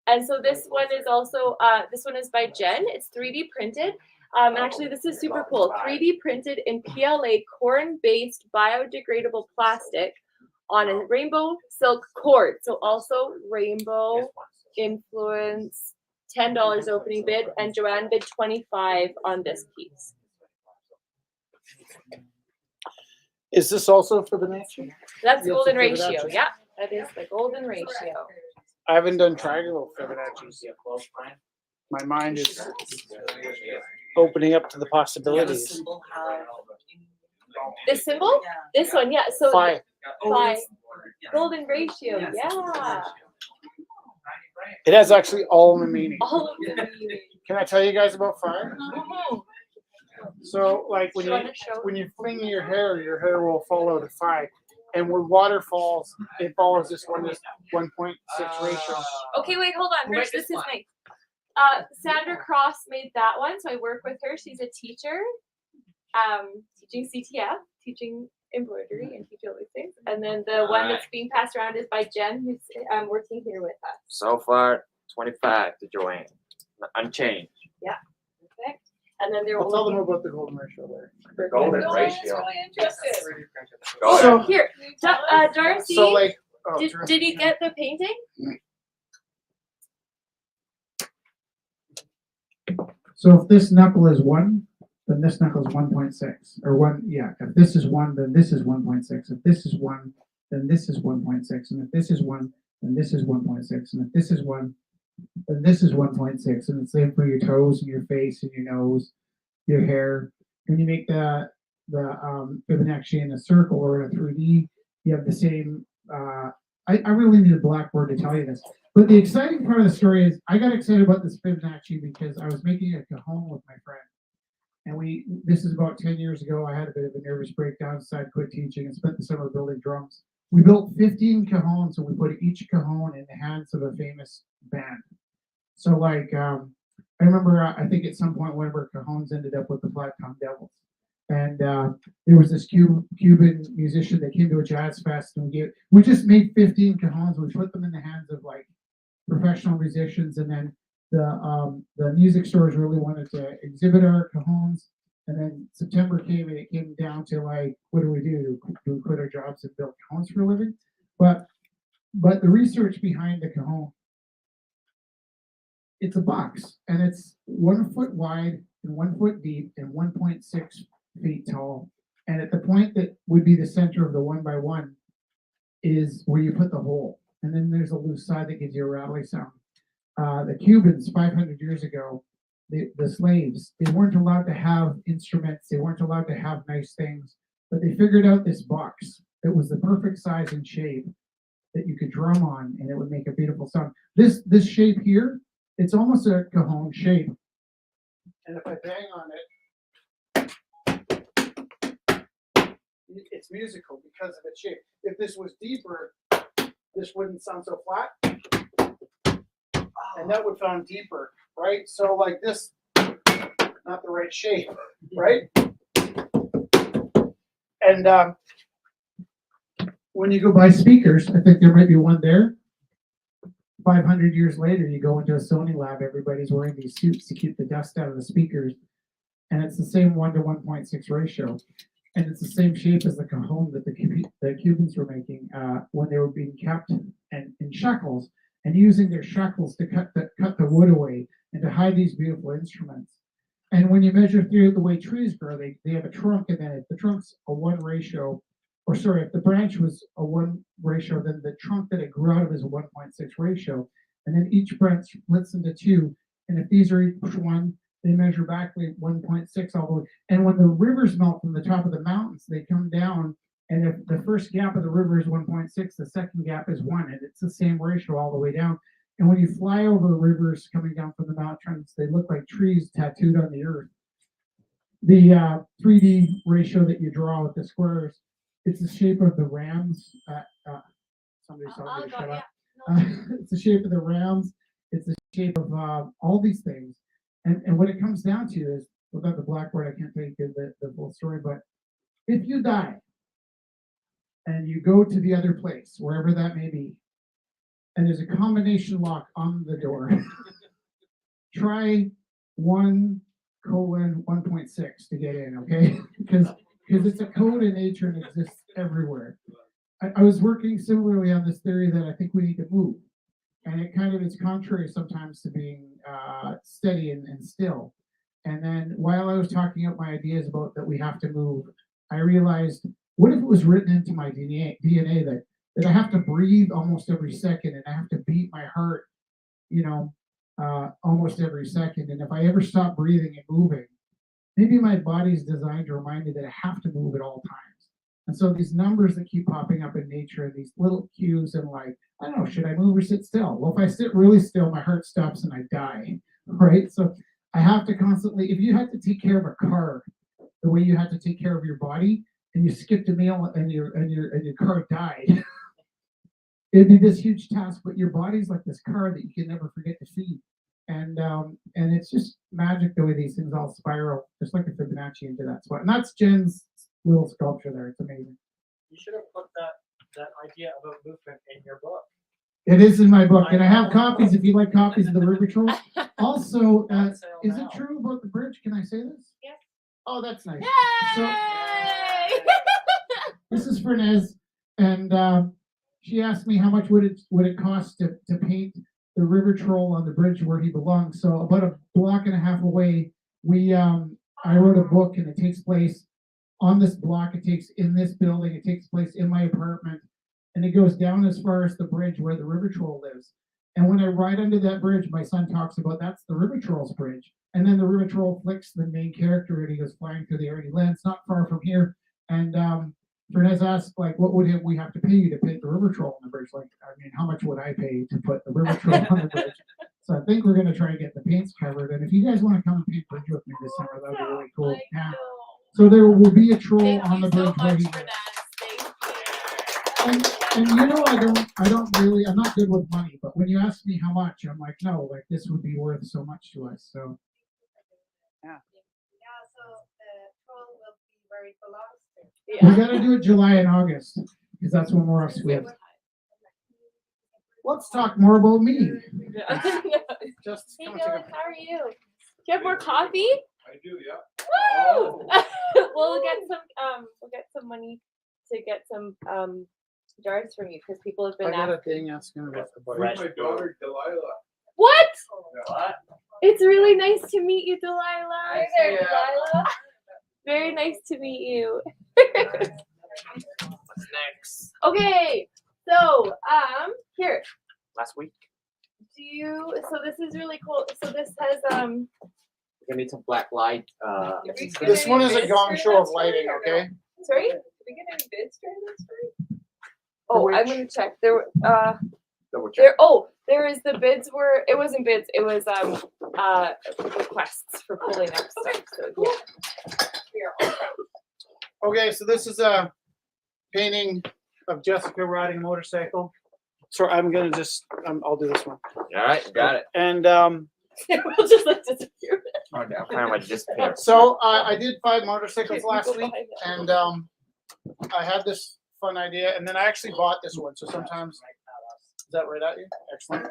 And so this one is also this one is by Jen. It's 3D printed. And actually, this is super cool. 3D printed in PLA corn-based biodegradable plastic on a rainbow silk cord. So also rainbow influence. $10 opening bid, and Joanne bid 25 on this piece. Is this also for the Nancy? That's Yes, golden the ratio. Fibonacci. Yeah, that is the golden ratio. I haven't done triangle Fibonacci's. My mind is opening up to the possibilities. This symbol? This one, yeah. So Phi. phi. Golden ratio, yeah. It has actually all the meaning. All of them. Can I tell you guys about fire? Mhm. So, like when You you wanna show? when you fling your hair will follow the phi. And when water falls, it follows this 1.6 ratio. Okay, wait, hold on. Rich, this is nice. Sandra Cross made that one, so I work with her. She's a teacher, teaching CTF, teaching embroidery and teach all these things. And then the one that's being passed around is by Jen, who's working here with us. So far, 25 to Joanne, unchanged. Perfect. And then there I'll tell them will about the golden ratio later. The golden No, ratio. really interested. Go So- ahead. Here, Darcy, So like, did you get the painting? So if this knuckle is 1, then this knuckle is 1.6. Or 1, yeah. If this is 1, then this is 1.6. If this is 1, then this is 1.6. And if this is 1, then this is 1.6. And if this is 1, then this is 1.6. And it's the same for your toes and your face and your nose, your hair. When you make the Fibonacci in a circle or in a 3D, you have the same. I really need a blackboard to tell you this. But the exciting part of the story is I got excited about this Fibonacci because I was making a cajon with my friend. And this is about 10 years ago. I had a bit of a nervous breakdown, decided to quit teaching and spent the summer building drums. We built 15 cajons and we put each cajon in the hands of a famous band. So like, I remember, I think at some point one of our cajons ended up with the Flat Tongue Devils. And there was this Cuban musician that came to a jazz fest and we just made 15 cajons. We put them in the hands of like professional musicians, and then the music stores really wanted to exhibit our cajons. And then September came and it came down to like, what do we do? Do we quit our jobs and build cajons for a living? But the research behind the cajon, it's a box and it's 1 foot wide and 1 foot deep and 1.6 feet tall. And at the point that would be the center of the 1x1 is where you put the hole. And then there's a loose side that gives you a rattly sound. The Cubans 500 years ago, the slaves, they weren't allowed to have instruments. They weren't allowed to have nice things, but they figured out this box that was the perfect size and shape that you could drum on and it would make a beautiful sound. This shape here, it's almost a cajon shape. and if I bang on it, it's musical because of its shape. If this was deeper, this wouldn't sound so flat, and that would sound deeper, right? So like this, not the right shape, right? And when you go buy speakers, I think there might be one there. 500 years later, you go into a Sony lab, everybody's wearing these suits to keep the dust out of the speakers. And it's the same 1 to 1.6 ratio. And it's the same shape as the cajon that the Cubans were making when they were being kept in shackles and using their shackles to cut the wood away and to hide these beautiful instruments. And when you measure through the way trees grow, they have a trunk, and then if the trunk's a 1 ratio, or sorry, if the branch was a 1 ratio, then the trunk that it grew out of is a 1.6 ratio. And then each branch splits into 2. And if these are each 1, they measure back like 1.6 all the way. And when the rivers melt from the top of the mountains, they come down. And if the first gap of the river is 1.6, the second gap is 1. And it's the same ratio all the way down. And when you fly over rivers coming down from the mountains, they look like trees tattooed on the earth. The 3D ratio that you draw with the squares, it's the shape of the rams. Somebody told me to shut up. It's the shape of the rams. It's the shape of all these things. And what it comes down to is, without the blackboard, I can't tell you the full story, but if you die and you go to the other place, wherever that may be, and there's a combination lock on the door, try 1:1.6 to get in, okay? Because it's a code in nature and exists everywhere. I was working similarly on this theory that I think we need to move. And it kind of is contrary sometimes to being steady and still. And then while I was talking out my ideas about that we have to move, I realized, what if it was written into my DNA that I have to breathe almost every second and I have to beat my heart, almost every second. And if I ever stop breathing and moving, maybe my body's designed to remind me that I have to move at all times. And so these numbers that keep popping up in nature and these little cues and like, I don't know, should I move or sit still? Well, if I sit really still, my heart stops and I die, right? So I have to constantly, if you had to take care of a car the way you had to take care of your body, and you skipped a meal and your car died, it'd be this huge task, but your body's like this car that you can never forget to feed. And it's just magic the way these things all spiral, just like a Fibonacci into that spot. And that's Jen's little sculpture there. It's amazing. You should have put that idea about movement in your book. It is in my book, and I have copies if you like copies of the River Troll. Also, On sale is now. it true about the bridge? Can I say this? Yes. Oh, that's nice. Yay! This is for Nez, and she asked me how much would it cost to paint the River Troll on the bridge where he belongs. So about a block and a half away, I wrote a book, and it takes place on this block. It takes in this building. It takes place in my apartment, and it goes down as far as the bridge where the River Troll lives. And when I ride under that bridge, my son talks about that's the River Troll's bridge. And then the River Troll flicks the main character, and he goes flying through the air. And he lands not far from here. And Fernez asked, like, what would we have to pay you to paint the River Troll on the bridge? Like, I mean, how much would I pay to put the River Troll on the bridge? So I think we're going to try to get the paints covered. And if you guys want to come and paint bridge with me this summer, that would be really cool. Yeah. So there will be a troll Thank on you the so bridge where much he for lives. that. Thank you. And I'm not good with money, but when you ask me how much, I'm like, no, like this would be worth so much to us. So Yeah, so the troll will be where it belongs to. we Yeah. gotta do it July and August because that's when we're off school. Let's talk more about me. Yeah. Just Hey, come and take Dylan, a- how are you? Do you have more coffee? I do, yeah. Woo! We'll get some money to get some jars from you because people have I been got asking. a thing asking about the With budget. my daughter Delilah. What? What? It's really nice to meet you, Delilah. Hi there, Yeah. Delilah. Very nice to meet you. What's next? Okay, so here. Last week. So this is really cool. So this has We're gonna need some black light. This one is a gong show of lighting, okay? sorry? Did we get any bids during this week? Oh, I'm which? gonna check. There Double check. there is the bids were it wasn't bids, it was requests for pulling up stuff. So yeah. We are all set. Okay, so this is a painting of Jessica riding a motorcycle. So I'm gonna just, I'll do this one. All right, got it. And We'll just like disappear. Oh, I'm kind of like disappear. so I did 5 motorcycles Okay, last you go week, behind that. and I had this fun idea. And then I actually bought this one. So sometimes, is that right at you? Excellent.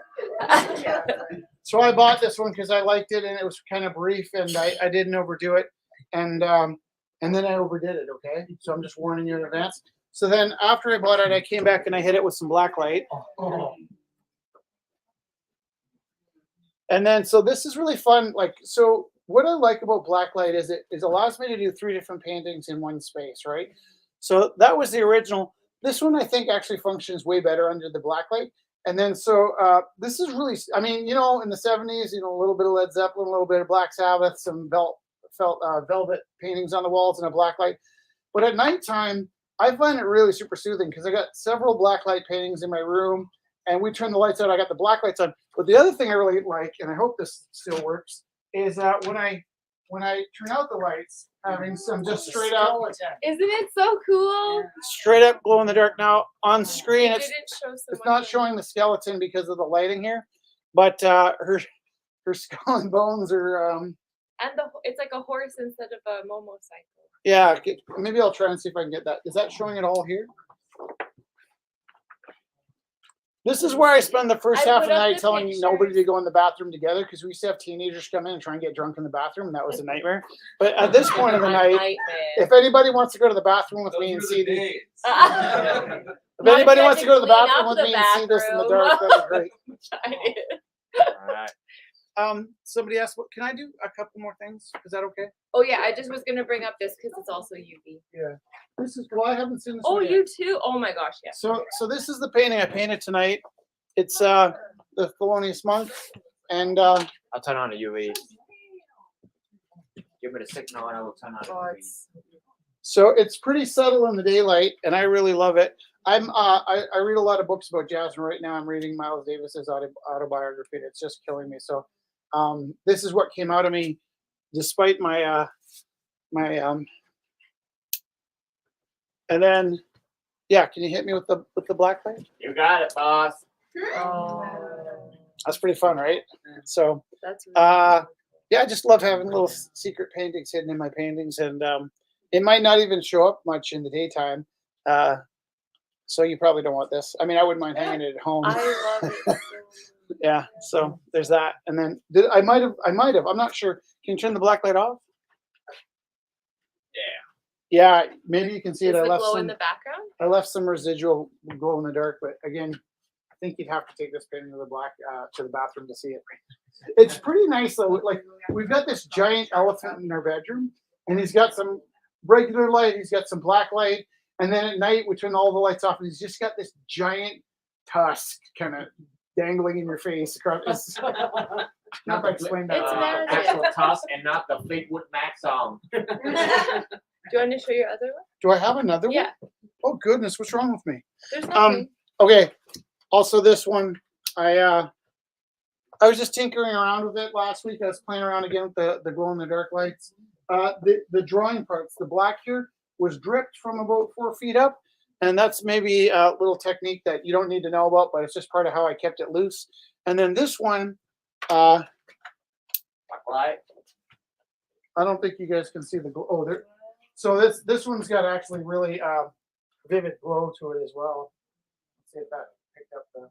So I bought this one because I liked it and it was kind of brief and I didn't overdo it. And then I overdid it. Okay. So I'm just warning you in advance. So then after I bought it, I came back and I hit it with some black light. And then, so this is really fun. Like, so what I like about blacklight is it allows me to do 3 different paintings in one space, right? So that was the original. This one I think actually functions way better under the blacklight. And then, so this is really, I mean, you know, in the 70s, you know, a little bit of Led Zeppelin, a little bit of Black Sabbath, some velvet paintings on the walls and a blacklight. But at nighttime, I find it really super soothing because I got several blacklight paintings in my room. And we turn the lights out. I got the black lights on. But the other thing I really like, and I hope this still works, is when I turn out the lights, having some just straight up, Isn't it so cool? straight up glow in the dark. Now on screen, They it's didn't show so it's much not of- showing the skeleton because of the lighting here, but her skull and bones are And it's like a horse instead of a motorcycle. yeah. Maybe I'll try and see if I can get that. Is that showing it all here? This is where I spend the first I half of put the up night the telling you nobody pictures. to go in the bathroom together because we used to have teenagers come in and try and get drunk in the bathroom, and that was a nightmare. But at this point of the night, if anybody wants to go to the bathroom with me and see the, if Not anybody if wants I to go to the clean bathroom up with the me and see this in the bathroom. dark, that'd be great. All right. Somebody asked, what can I do? A couple more things? Is that okay? Oh yeah, I just was gonna bring up this because it's also UV. Yeah. This is, well, I haven't seen this Oh, one yet. you too? Oh my gosh, yeah. So this is the painting I painted tonight. It's the Thelonious Monk, and I'll turn on the UV. Give me the signal and I will turn on the Oh, UV. it's so it's pretty subtle in the daylight, and I really love it. I read a lot of books about jazz, and right now I'm reading Miles Davis's autobiography, and it's just killing me. So this is what came out of me, despite my and then yeah, can you hit me with the black light? You got it, boss. That's pretty fun, right? So that's really yeah, I just love having little secret paintings hidden in my paintings, and it might not even show up much in the daytime. So you probably don't want this. I mean, I wouldn't mind hanging it at home. I love it. So Yeah, so there's that. And then I might have, I'm not sure. Can you turn the black light off? Yeah, maybe you can see Is it. the glow in the background? I left some residual glow in the dark, but again, I think you'd have to take this painting to the bathroom to see it. It's pretty nice though. Like, we've got this giant elephant in our bedroom, and he's got some regular light, he's got some black light, and then at night we turn all the lights off, and he's just got this giant tusk kind of dangling in your face. It's, not to explain that. It's magic. Actual toss and not the Fleetwood Mac song. Do you want to show your other one? Do I have another Yeah. one? Oh goodness, what's wrong with me? There's nothing. Okay. Also, this one, I was just tinkering around with it last week. I was playing around again with the glow in the dark lights. The drawing parts, the black here was dripped from about 4 feet up, and that's maybe a little technique that you don't need to know about, but it's just part of how I kept it loose. And then this one, Black light. I don't think you guys can see the glow. Oh, there. So this one's got actually really vivid glow to it as well. Let's see if that picked up the.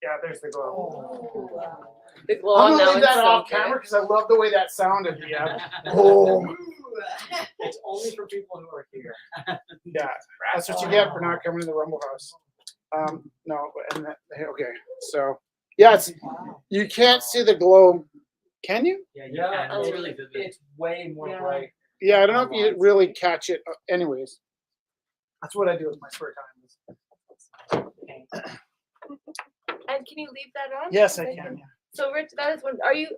Yeah, there's the glow. The glow I'm on gonna that leave one's that so off good. camera because I love the way that sounded. Yeah. Oh, It's only for people who are here. yeah. That's what you get for not coming to the Rumble House. No, and that, okay. So yeah, you can't see the glow. Can you? Yeah, Yeah, it's it's- really vivid. It's way more Yeah. bright. Yeah, I don't know if you really catch it. Anyways, that's what I do with my spare time. And can you leave that on? Yes, I Thank can. you. So Rich, that is one.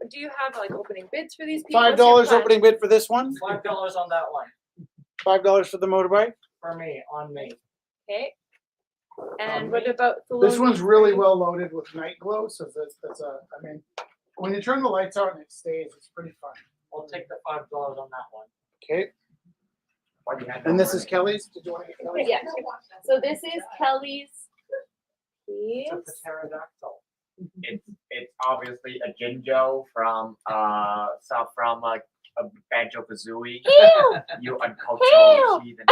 Do you have like opening bids for these people? $5 What's your plan? opening bid for this one. $5 on that one $5 for the motorbike. for me, on me. Okay. And what about This Thelonious one's really Monk? well loaded with night glow, so that's a. I mean, when you turn the lights out and it stays, it's pretty fun. I'll take the $5 on that one. Okay, Why do you have and no this is money? Kelly's. Did you want to get Kelly's? Yeah. So this is Kelly's piece. It's a pterodactyl. It's obviously a Jinjo from a banjo kazooie. Hail! You uncultured heathen.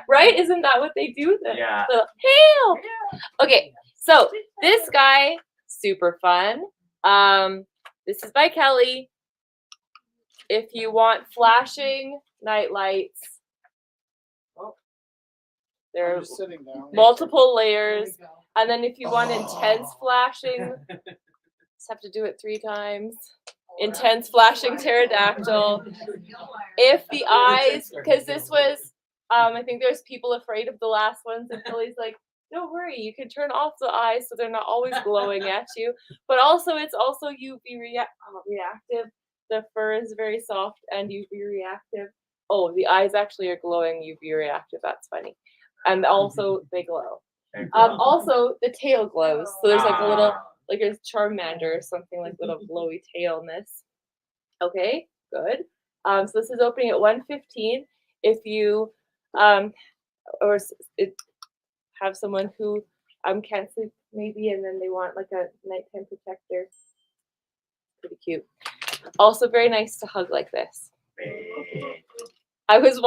Right? Isn't that what they do? The Yeah. little hail. Okay, so this guy, super fun. This is by Kelly. If you want flashing night lights, there I'm are just sitting down. multiple layers. And then if you want intense flashing, just have to do it 3 times. Intense flashing pterodactyl. If the eyes, because this was, I think there's people afraid of the last ones, and Kelly's like, don't worry, you can turn off the eyes so they're not always glowing at you. But also, it's also UV reactive. The fur is very soft and UV reactive. Oh, the eyes actually are glowing UV reactive. That's funny. And also, they glow. Also, the tail glows. So there's like a little, like a Charmander or something, like little glowy tailness. Okay, good. So this is opening at 1:15. If you have someone who can't sleep maybe, and then they want like a nighttime protector, pretty cute. Also very nice to hug like this. I was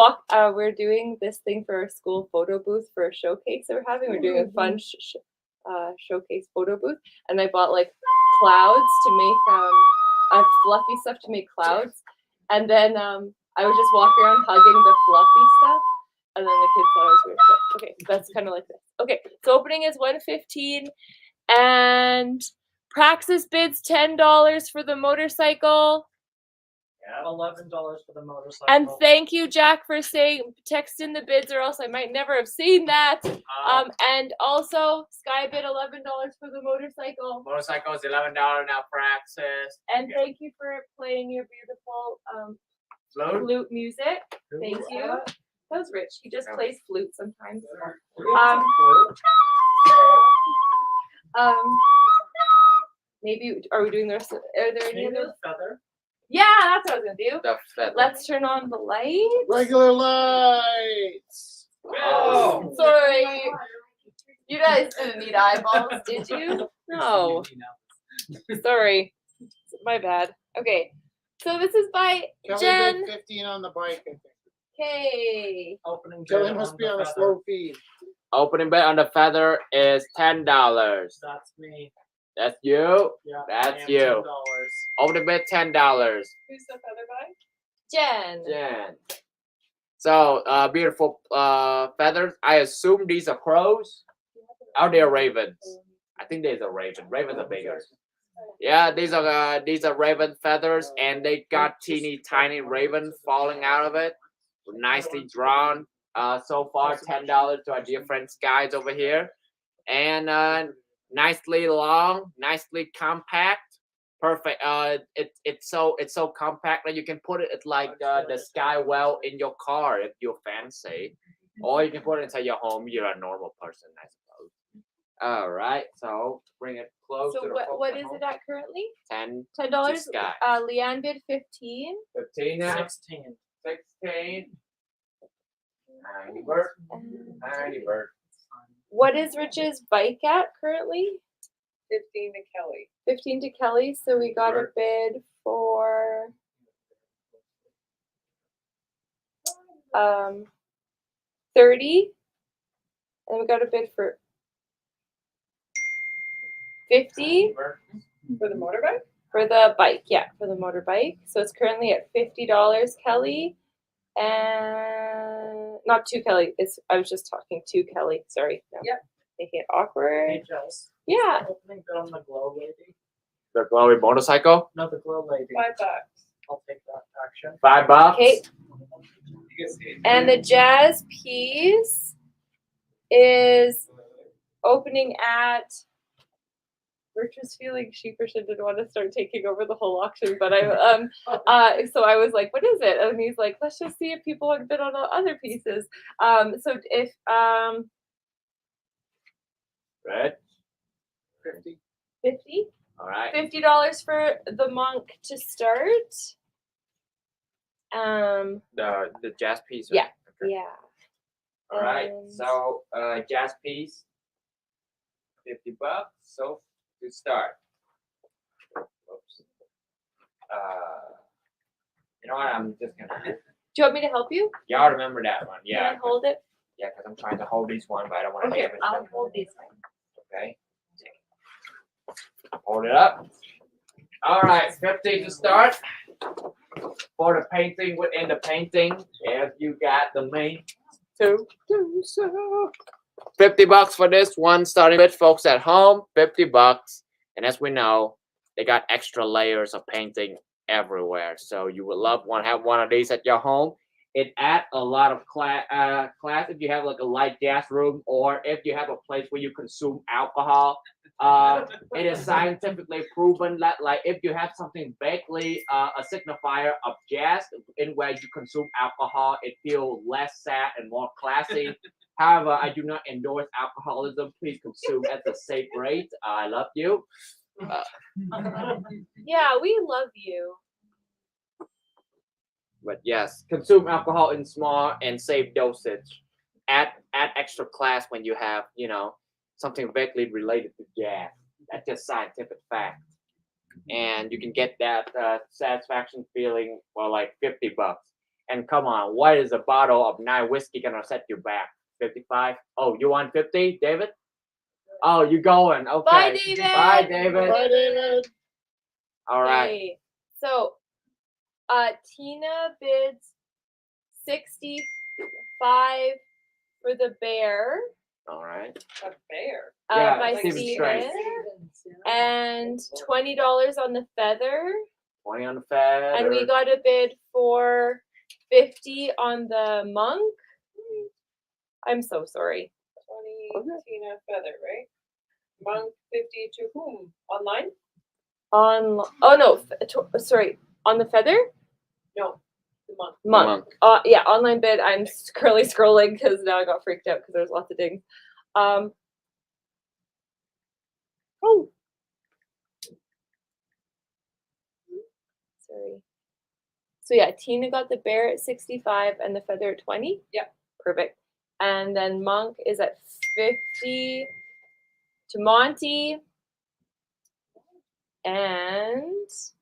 we're doing this thing for our school photo booth for a showcase that we're having. We're doing a fun showcase photo booth, and I bought like clouds to make fluffy stuff to make clouds, and then I would just walk around hugging the fluffy stuff, and then the kids thought I was weird. But okay, that's kind of like this. Okay, so opening is 1:15, and Praxis bids $10 for the motorcycle. $11 for the motorcycle. And thank you, Jack, for saying text in the bids, or else I might never have seen that. And also Sky bid $11 for the motorcycle. Motorcycle is $11 now, Praxis. And thank you for playing your beautiful flute music. Thank you. That was Rich. He just plays flute sometimes. Maybe are we doing the rest? Are there any other? Feather. Yeah, that's what I was gonna do. The feather. Let's turn on the light. Regular lights. Oh. Sorry. You guys didn't need eyeballs, did you? No. Sorry. My bad. Okay. So this is by Kelly Jen. bid 15 on the bike, I think. Okay. Opening Kelly bid must be the on a feather. slow feed. Opening bid on the feather is $10. That's me. That's you. Yeah. That's and you. $10. Opening bid $10. Who's the feather by? Jen. Jen. So beautiful feathers. I assume these are crows. Or they're ravens. I think these are raven. Ravens are bigger. Yeah, these are raven feathers, and they got teeny tiny raven falling out of it. Nicely drawn. So far $10 to our dear friend Skies over here, and nicely long, nicely compact. Perfect. It's so compact that you can put it like the Skywell in your car if you're fancy, or you can put it inside your home. You're a normal person, I suppose. All right, so bring it close. So to the what folks at is home. it at currently? $10. $10. Sky. Leanne bid 15. 15 now. 16. 16. 90 bird. 90 bird. What is Rich's bike at currently? 15 to Kelly. 15 to Kelly. So we got a Bird. bid for 30. And we got a bid for 50 Bird. For the motorbike? for the bike. Yeah, for the motorbike. So it's currently at $50, Kelly. And not to Kelly. I was just talking to Kelly. Sorry. No. Yep. Making it awkward. Hey, Jess. Yeah. Opening bid on the glow lady. The glowy motorcycle. No, the glow lady. $5. I'll take that action. $5. Okay. And the jazz piece is opening at. Rich was feeling sheepish and didn't want to start taking over the whole auction, but so I was like, "What is it?" And he's like, "Let's just see if people want to bid on the other pieces." So if Red. 50. 50. All right. $50 for the monk to start. The jazz piece. Yeah. Right? Okay. Yeah. All right. And- So jazz piece. $50. So to start. Oops. You know what? I'm just gonna. Do you want me to help you? Y'all remember that one? Can Yeah. I hold it? Yeah, because I'm trying to hold this one, but I don't want to Okay, damage I'll them. hold these. Okay. Hold it up. All right, 50 to start. For the painting within the painting, if you got the main to do so. $50 for this one, starting with folks at home, $50. And as we know, they got extra layers of painting everywhere. So you would love one have one of these at your home. It adds a lot of class if you have like a light gas room or if you have a place where you consume alcohol. It is scientifically proven that like if you have something vaguely a signifier of gas in where you consume alcohol, it feels less sad and more classy. However, I do not endorse alcoholism. Please consume at the safe rate. I love you. Yeah, we love you. But yes, consume alcohol in small and safe dosage. Add extra class when you have, something vaguely related to gas. That's just scientific fact. And you can get that satisfaction feeling for like $50. And come on, what is a bottle of nice whiskey gonna set you back? 55? Oh, you want 50, David? Oh, you going? Okay. Bye, David. Bye, David. Bye, David. All right. Okay, so, Tina bids 65 for the bear. All right. A bear. Yeah, By Steven Strait. Steven, and $20 on the feather. 20 on the feather. And we got a bid for 50 on the monk. I'm so sorry. 20 Tina Feather, right? Monk 50 to whom? Online? Sorry, on the feather? No, the monk. Monk. Yeah, online bid. I'm currently scrolling because now I got freaked out because there's lots of dings. Oh. Sorry. So yeah, Tina got the bear at 65 and the feather at 20. Yep. Perfect. And then Monk is at 50 to Monty. And is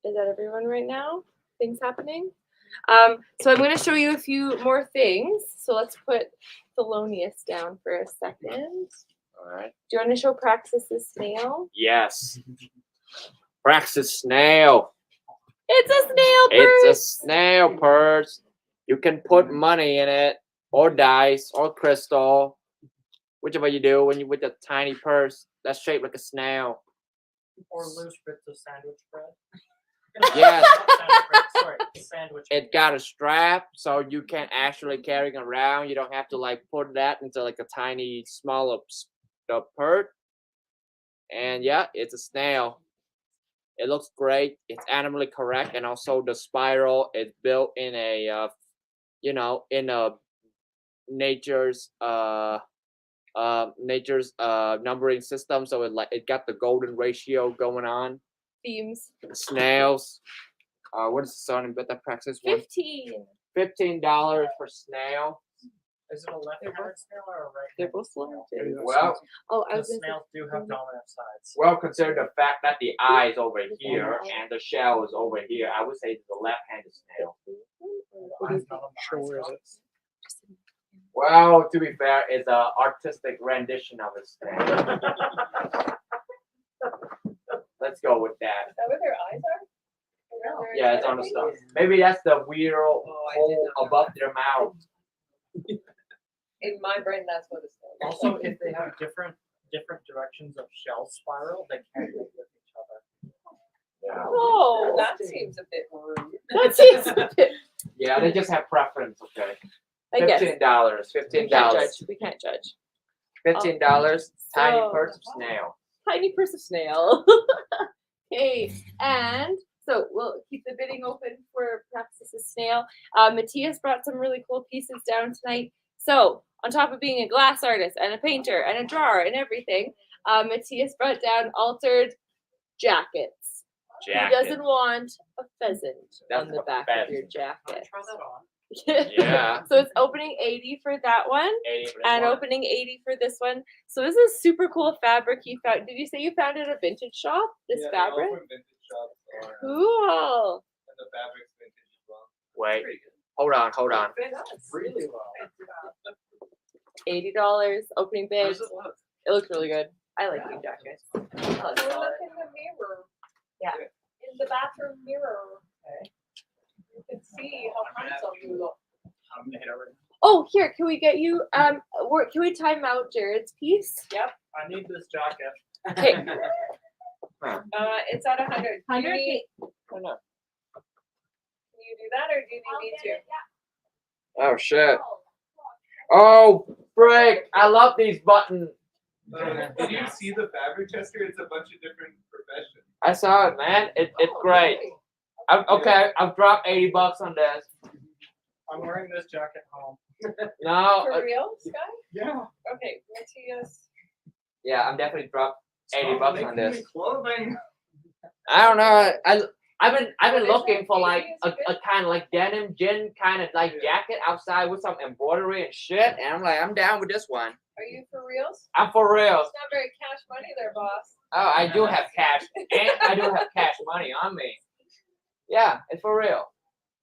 that everyone right now? Things happening? So I'm going to show you a few more things. So let's put Thelonious down for a second. All right. Do you want to show Praxis the snail? Yes. Praxis snail. It's a snail purse. It's a snail purse. You can put money in it, or dice, or crystal, whichever you do when you with a tiny purse that's shaped like a snail. Or loose bits of sandwich bread. Yes. Not sandwich bread, sorry, sandwich bread. It got a strap, so you can actually carry it around. You don't have to like put that into like a tiny, smaller purse. And yeah, it's a snail. It looks great. It's animally correct, and also the spiral is built in a, nature's numbering system. So it got the golden ratio going on. Themes. Snails. What is the sounding bit that Praxis one? 15. $15 for snail. Is it a left-handed snail or a right? They're both slow. Well, Oh, I Because was snails do have dominant sides. well, consider the fact that the eye is over here and the shell is over here. I would say it's the left-handed snail. I'm not sure where is it. Well, to be fair, it's an artistic rendition of a snail. Let's go with that. Is that where their eyes are? Yeah, it's on the stuff. Maybe that's the weird hole above their mouth. In my brain, that's what it's called. Also, if they have different directions of shell spiral, they can't live with each other. Yeah. Oh, That seems a bit rude. that seems a bit. Yeah, they just have preference. Okay. I guess. $15. We $15. can't judge. We can't judge. $15. Tiny So- purse of snail. Tiny purse of snail. Okay, and so we'll keep the bidding open for Praxis' snail. Matthias brought some really cool pieces down tonight. So on top of being a glass artist and a painter and a drawer and everything, Matthias brought down altered jackets. He doesn't want a pheasant That's on the a back of your jacket. Try that on. Yeah. So it's opening 80 for that one. 80 for this And one. opening 80 for this one. So this is super cool fabric you found. Did you say you found it at a vintage shop? This fabric? Vintage shops are, Cool. and the fabric's vintage as well. Wait, hold on. Really well. $80 opening How bid. does it look? It looks really good. I like these jackets. I like Look color. in the mirror. Yeah. In the bathroom mirror. You can see how handsome you look. I'm gonna hit over. Oh, here, can we get you? Can we time out Jared's piece? Yep. I need this jacket. Okay. It's at 100. Do you 100? need- Oh, no. Can you do that or do you need me to? Oh shit. Oh, frick! I love these buttons. Did you see the fabric tester? It's a bunch of different professions. I saw it, man. It's great. Okay, I've dropped $80 on this. I'm wearing this jacket home. No, For real, Sky? Yeah. Okay, Matthias. yeah, I'm definitely dropped $80 on this. Clothing. I don't know. I've been What is looking it? for like a 80 is kind of like denim gin kind of like Yeah. jacket outside with some embroidery and shit, and I'm like, I'm down with this one. Are you for reals? I'm for real. It's not very cash money there, boss. Oh, I do have cash, and I do have cash money on me. Yeah, it's for real.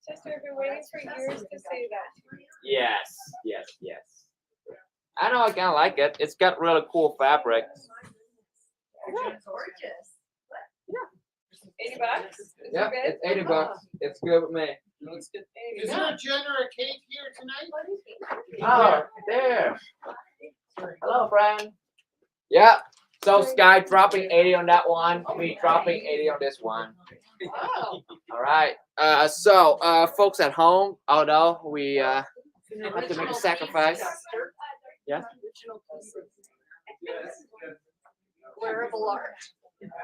Chester, I've been waiting for years to say that. Yes. I know I kind of like it. It's got really cool fabric. Gorgeous. $80? Is it Yeah, good? it's $80. It's good with me. Is there a Jen or a Kate here tonight? Oh, there. Hello, friend. Yeah. So Sky dropping 80 on that one. Me dropping 80 on this one. Oh. All right. So folks at home, although we have to make a sacrifice. Yeah. Wearable art.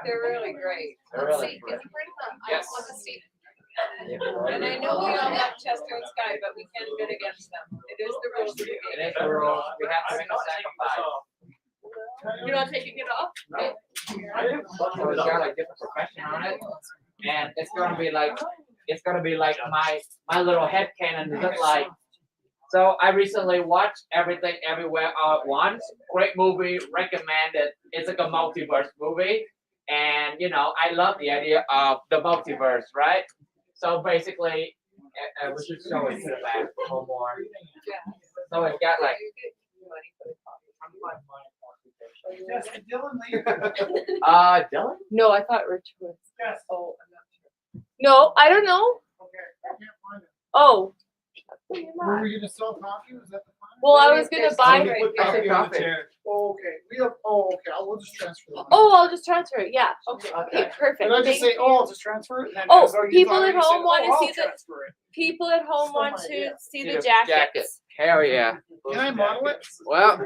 They're really great. They're really great. Yes. Yeah. And I know we all love Chester and Sky, but we can't bid against them. It is the rules of the It game. is the rules. We have to make a sacrifice. You're not taking it off? Okay. So it's got like different profession on it, and it's gonna be like my little headcanon is like. So I recently watched Everything Everywhere All at Once. Great movie, recommended. It's like a multiverse movie, and you know I love the idea of the multiverse, right? So basically, we should show it to the back a little more. So it's got like Yes, Dylan Lee. Dylan. No, I thought Rich was. Yes. Oh, I'm not sure. No, I don't know. Okay, I can't find it. Oh. Were we gonna sell coffee? Was that the plan? Well, I was gonna There's buy. some right I said there. coffee. Oh, okay. We'll just transfer them. Oh, I'll just transfer it. Yeah. Okay. Okay, perfect. Did I just Thank say, you. oh, I'll just transfer it? And then Oh, as though you people thought I at already home said, wanna oh, I'll see the- transfer it. People at home So want my to idea. see See the the jackets. jacket. Hell yeah. Can I model it? Well,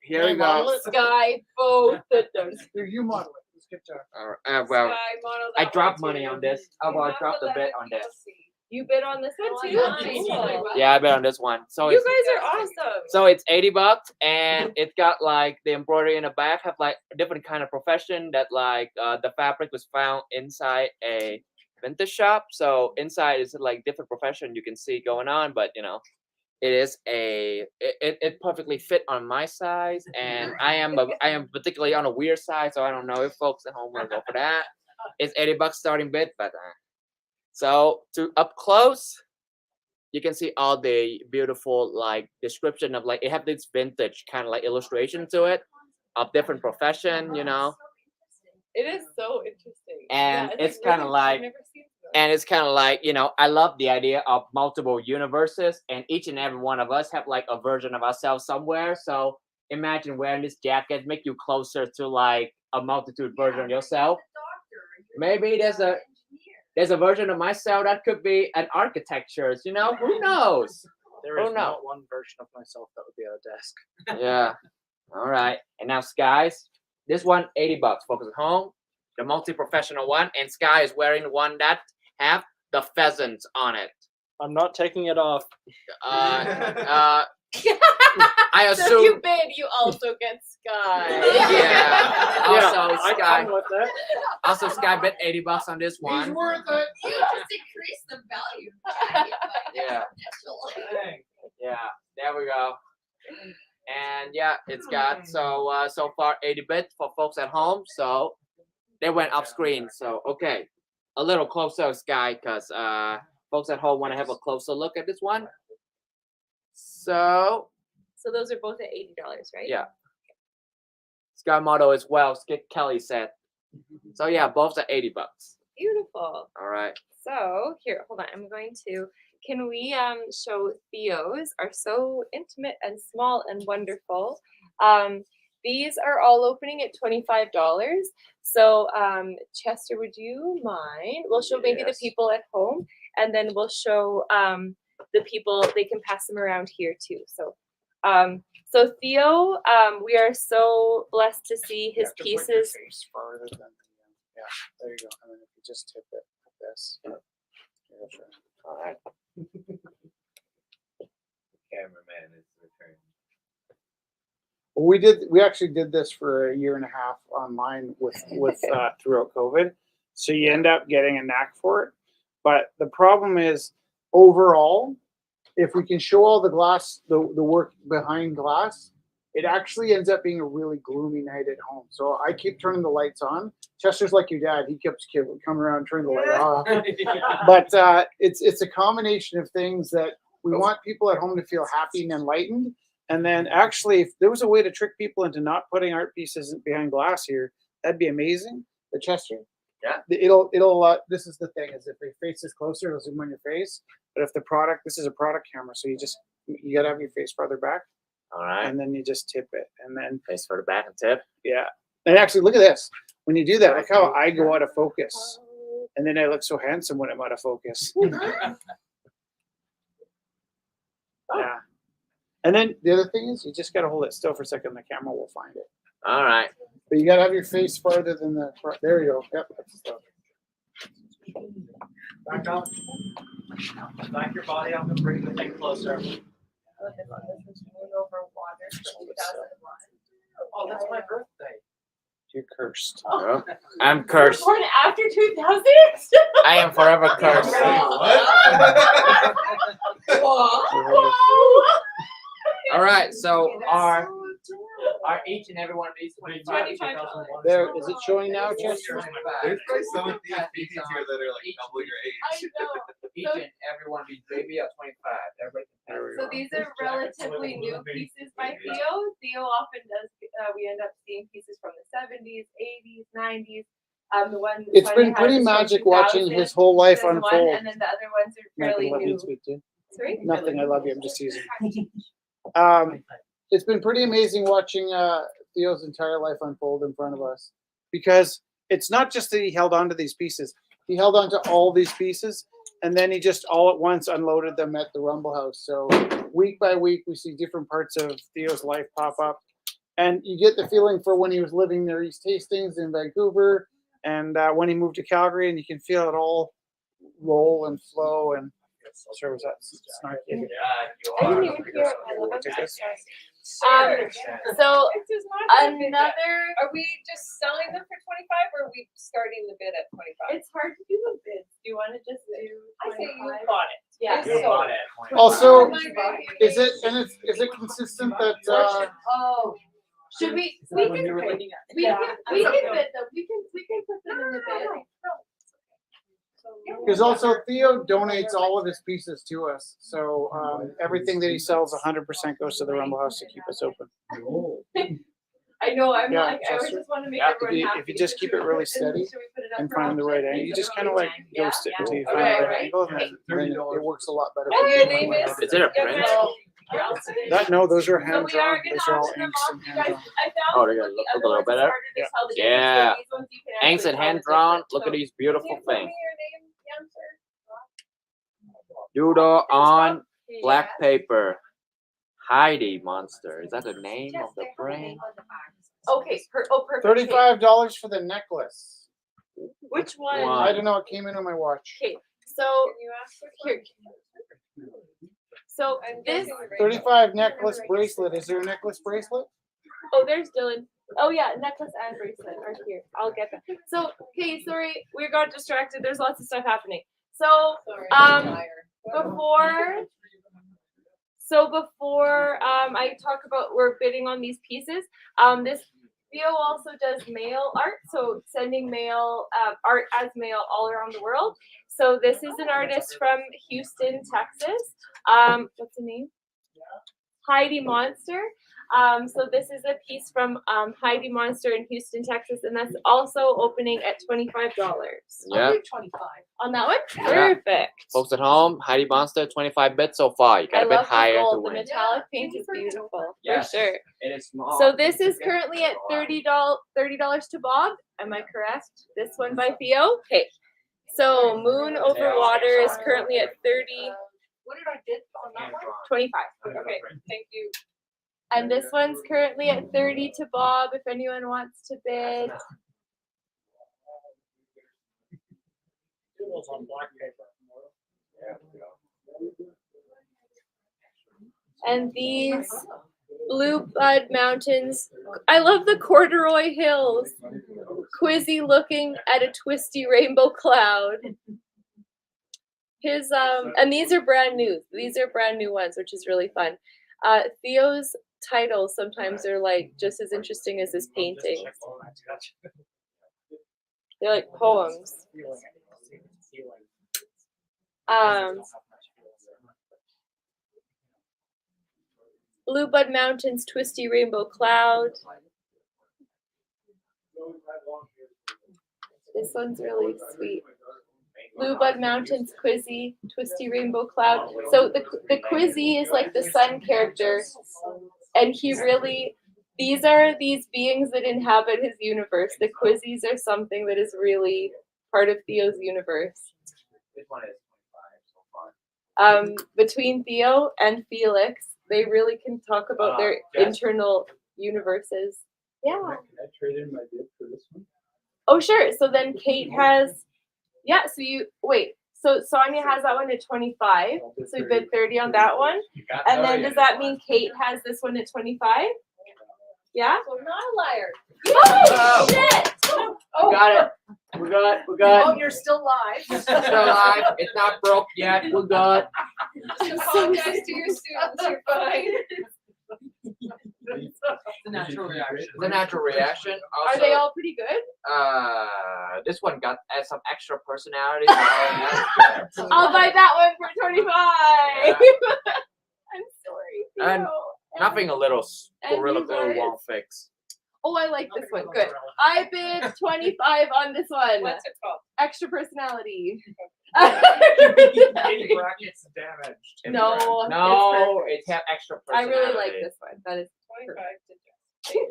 here Can I we model go. it? Sky, both of them. Here, you model it. Let's get to Well, Sky modeled I that dropped one money too. on this. You Well, I have dropped to a let bit the on people this. see. You bid on this one too? Nice. Yeah, I bet on this one. So You it's guys are awesome. so it's $80, and it's got like the embroidery in the back have like a different kind of profession that like the fabric was found inside a vintage shop. So inside is like different profession you can see going on, but you know, it is it perfectly fit on my size, and I am particularly on a weird size, so I don't know if folks at home want to go for that. It's $80 starting bid, but so to up close, you can see all the beautiful like description of like it have this vintage kind of like illustration to it of different profession, you know, It is so interesting. And Yeah, it's kinda really- like- I've never seen that. and it's kind of like, you know, I love the idea of multiple universes, and each and every one of us have like a version of ourselves somewhere. So imagine wearing this jacket, make you closer to like a multitude version of yourself. Maybe there's a version of myself that could be an architecture, you know, who knows? There Oh, is no. not one version of myself that would be at a desk. Yeah. All right. And now Sky's, this one, $80, focus at home, the multi-professional one, and Sky is wearing the one that have the pheasants on it. I'm not taking it off. I So if you assume, bid, you also get Sky. yeah. Also, I Sky, come with that. also Sky bet $80 on this He's one. worth it. You just increase the value. of the Yeah. exponentially. Yeah, there we go. And yeah, it's got so far 80 bits for folks at home. So they went off screen. So okay, a little closer, Sky, because folks at home want to have a closer look at this one. So So those are both at $80, right? yeah, Sky model as well. Skip Kelly said. So yeah, both are $80. Beautiful. All right. So here, hold on. I'm going to. Can we show Theo's are so intimate and small and wonderful. These are all opening at $25. So Chester, would you mind? We'll show maybe the Yes. people at home, and then we'll show the people. They can pass them around here too. So so Theo, we are so blessed to see his pieces. Farther than yeah, there you go. And then if you just tip it like this. Yeah, sure. All right. Cameraman is returned. We actually did this for a year and a half online with throughout COVID. So you end up getting a knack for it. But the problem is overall, if we can show all the glass, the work behind glass, it actually ends up being a really gloomy night at home. So I keep turning the lights on. Chester's like your dad. He keeps coming around turning the light off. But it's a combination of things that we want people at home to feel happy and enlightened. And then actually, if there was a way to trick people into not putting art pieces behind glass here, that'd be amazing. But Chester, Yeah. it'll. This is the thing: is if your face is closer, it'll zoom on your face. But if this is a product camera, so you gotta have your face farther back, All right. and then you just tip it, and then Face for the back and tip. yeah. And actually, look at this. When you do that, look how I go out of focus, and then I look so handsome when I'm out of focus. Yeah. And then the other thing is, you just gotta hold it still for a second. The camera will find it. All right. But you gotta have your face farther than the front. There you go. Yep. That's stuff. Back up. Back your body up and bring the thing closer. Oh, that's my birthday. You're cursed. Oh, I'm cursed. Born after 2000? I am forever cursed. All right. So are each and every one of these $25? There, is it showing now, Chester? There's probably some of these pieces here that are like double your age. I know. Each and every one of these baby are 25. Everybody can There we So go. these are relatively new pieces by Theo. Theo often does. We end up seeing pieces from the 70s, 80s, 90s. The one. It's one been he has pretty is from magic watching 2000. his whole life There's one, unfold. and then the other ones are Nothing fairly let me new. speak to. Sorry. Nothing. I love you. I'm just teasing. It's been pretty amazing watching Theo's entire life unfold in front of us, because it's not just that he held on to these pieces. He held on to all these pieces, and then he just all at once unloaded them at the Rumble House. So week by week, we see different parts of Theo's life pop up, and you get the feeling for when he was living near East Hastings in Vancouver, and when he moved to Calgary, and you can feel it all roll and flow. And sure, was that snarky? I didn't even hear it. I love it. Take this. So another. Are we just selling them for 25 or are we starting the bid at 25? It's hard to do the bids. Do you want to just do? I say you 25? bought it. Yeah. You bought it. Also, Oh, my baby. is it consistent that Oh, should we? We can bid. We can bid them. We can put them in the bid. because also Theo donates all of his pieces to us, so everything that he sells 100% goes to the Rumble House to keep us open. I know. I'm Yeah, like. I just- just want to make yeah, everyone happy. if you just keep it really steady Should we put it up and for find the right auction? angle, you just kind of Really like nice. ghost it Yeah, until you yeah. find the Okay, right right. angle, and then it works a lot better. And for your people. name is? Is it a print? That no, those are So hand we are drawn. gonna Those are all auction them inks off. and You hand guys, drawn. I found Oh, they with gotta the look other a little ones, better. it's harder to Yeah. tell the difference, Yeah. but these ones you can Inks actually and tell hand the drawn. difference. Look at So- these beautiful Can you tell things. me your name, youngster? Doodle on Yeah. black paper. Heidi Monster. Is that the name of the brand? Okay. Perfect. $35 for the necklace. Which one? One. I don't know. It came in on my watch. Okay. So Can you ask her? here. So I'm this. guessing the right 35 necklace bracelet. Is there a necklace bracelet? Oh, there's Dylan. Oh yeah, necklace and bracelet are here. I'll get them. So okay, sorry, we got distracted. There's lots of stuff happening. So Sorry, Um, liar. before I talk about we're bidding on these pieces, this Theo also does mail art, so sending mail, art as mail all around the world. So this is an artist from Houston, Texas. What's the name? Heidi Monster. So this is a piece from Heidi Monster in Houston, Texas, and that's also opening at $25. Yeah. 25. On that one? Yeah. Perfect. Folks at home, Heidi Monster, 25 bits so far. You got I a bit love the higher to gold. The win. metallic paint is beautiful. Yes. For sure. It is small. So this is currently at $30 to Bob. Am I correct? This one by Theo. Okay. So Moon Over Water is currently at 30. What did I get on that one? 25. Okay. Thank you. And this one's currently at 30 to Bob. If anyone wants to bid. Doodles on black paper. And these Blue Bud Mountains. I love the corduroy hills. Quizzy looking at a twisty rainbow cloud. His and these are brand new. These are brand new ones, which is really fun. Theo's titles sometimes are like just as interesting as his paintings. They're like poems. Blue Bud Mountains, Twisty Rainbow Cloud. This one's really sweet. Blue Bud Mountains, Quizzy, Twisty Rainbow Cloud. So the Quizzy is like the sun character, and he really, these are these beings that inhabit his universe. The Quizzies are something that is really part of Theo's universe. This one is 25 so far. Between Theo and Felix, they really can talk about their yes. internal universes. Yeah. Can I trade in my bid for this one? Oh, sure. So then Kate has, yeah. So you wait. So Sonia has that one at 25. So you bid 30 on that one, You got and then 30 does in that this mean one. Kate has this one at 25? Yeah. So I'm not a liar. Oh, shit! We got it. We got. Oh, you're still live. It's still alive. It's not broke yet. We got. Just apologize to your students. You're fine. The natural reaction. The natural reaction. Are Also, they all pretty good? this one got some extra personality. So I'll buy that one for 25. Yeah. I'm sorry. And Theo. nothing a little And Gorilla these Glue are- won't fix. Oh, I like this one. Good. I bid 25 on this one. What's it called? Extra personality. Any brackets damaged. No, No, it's it's have extra I personality. really like this one. That is 25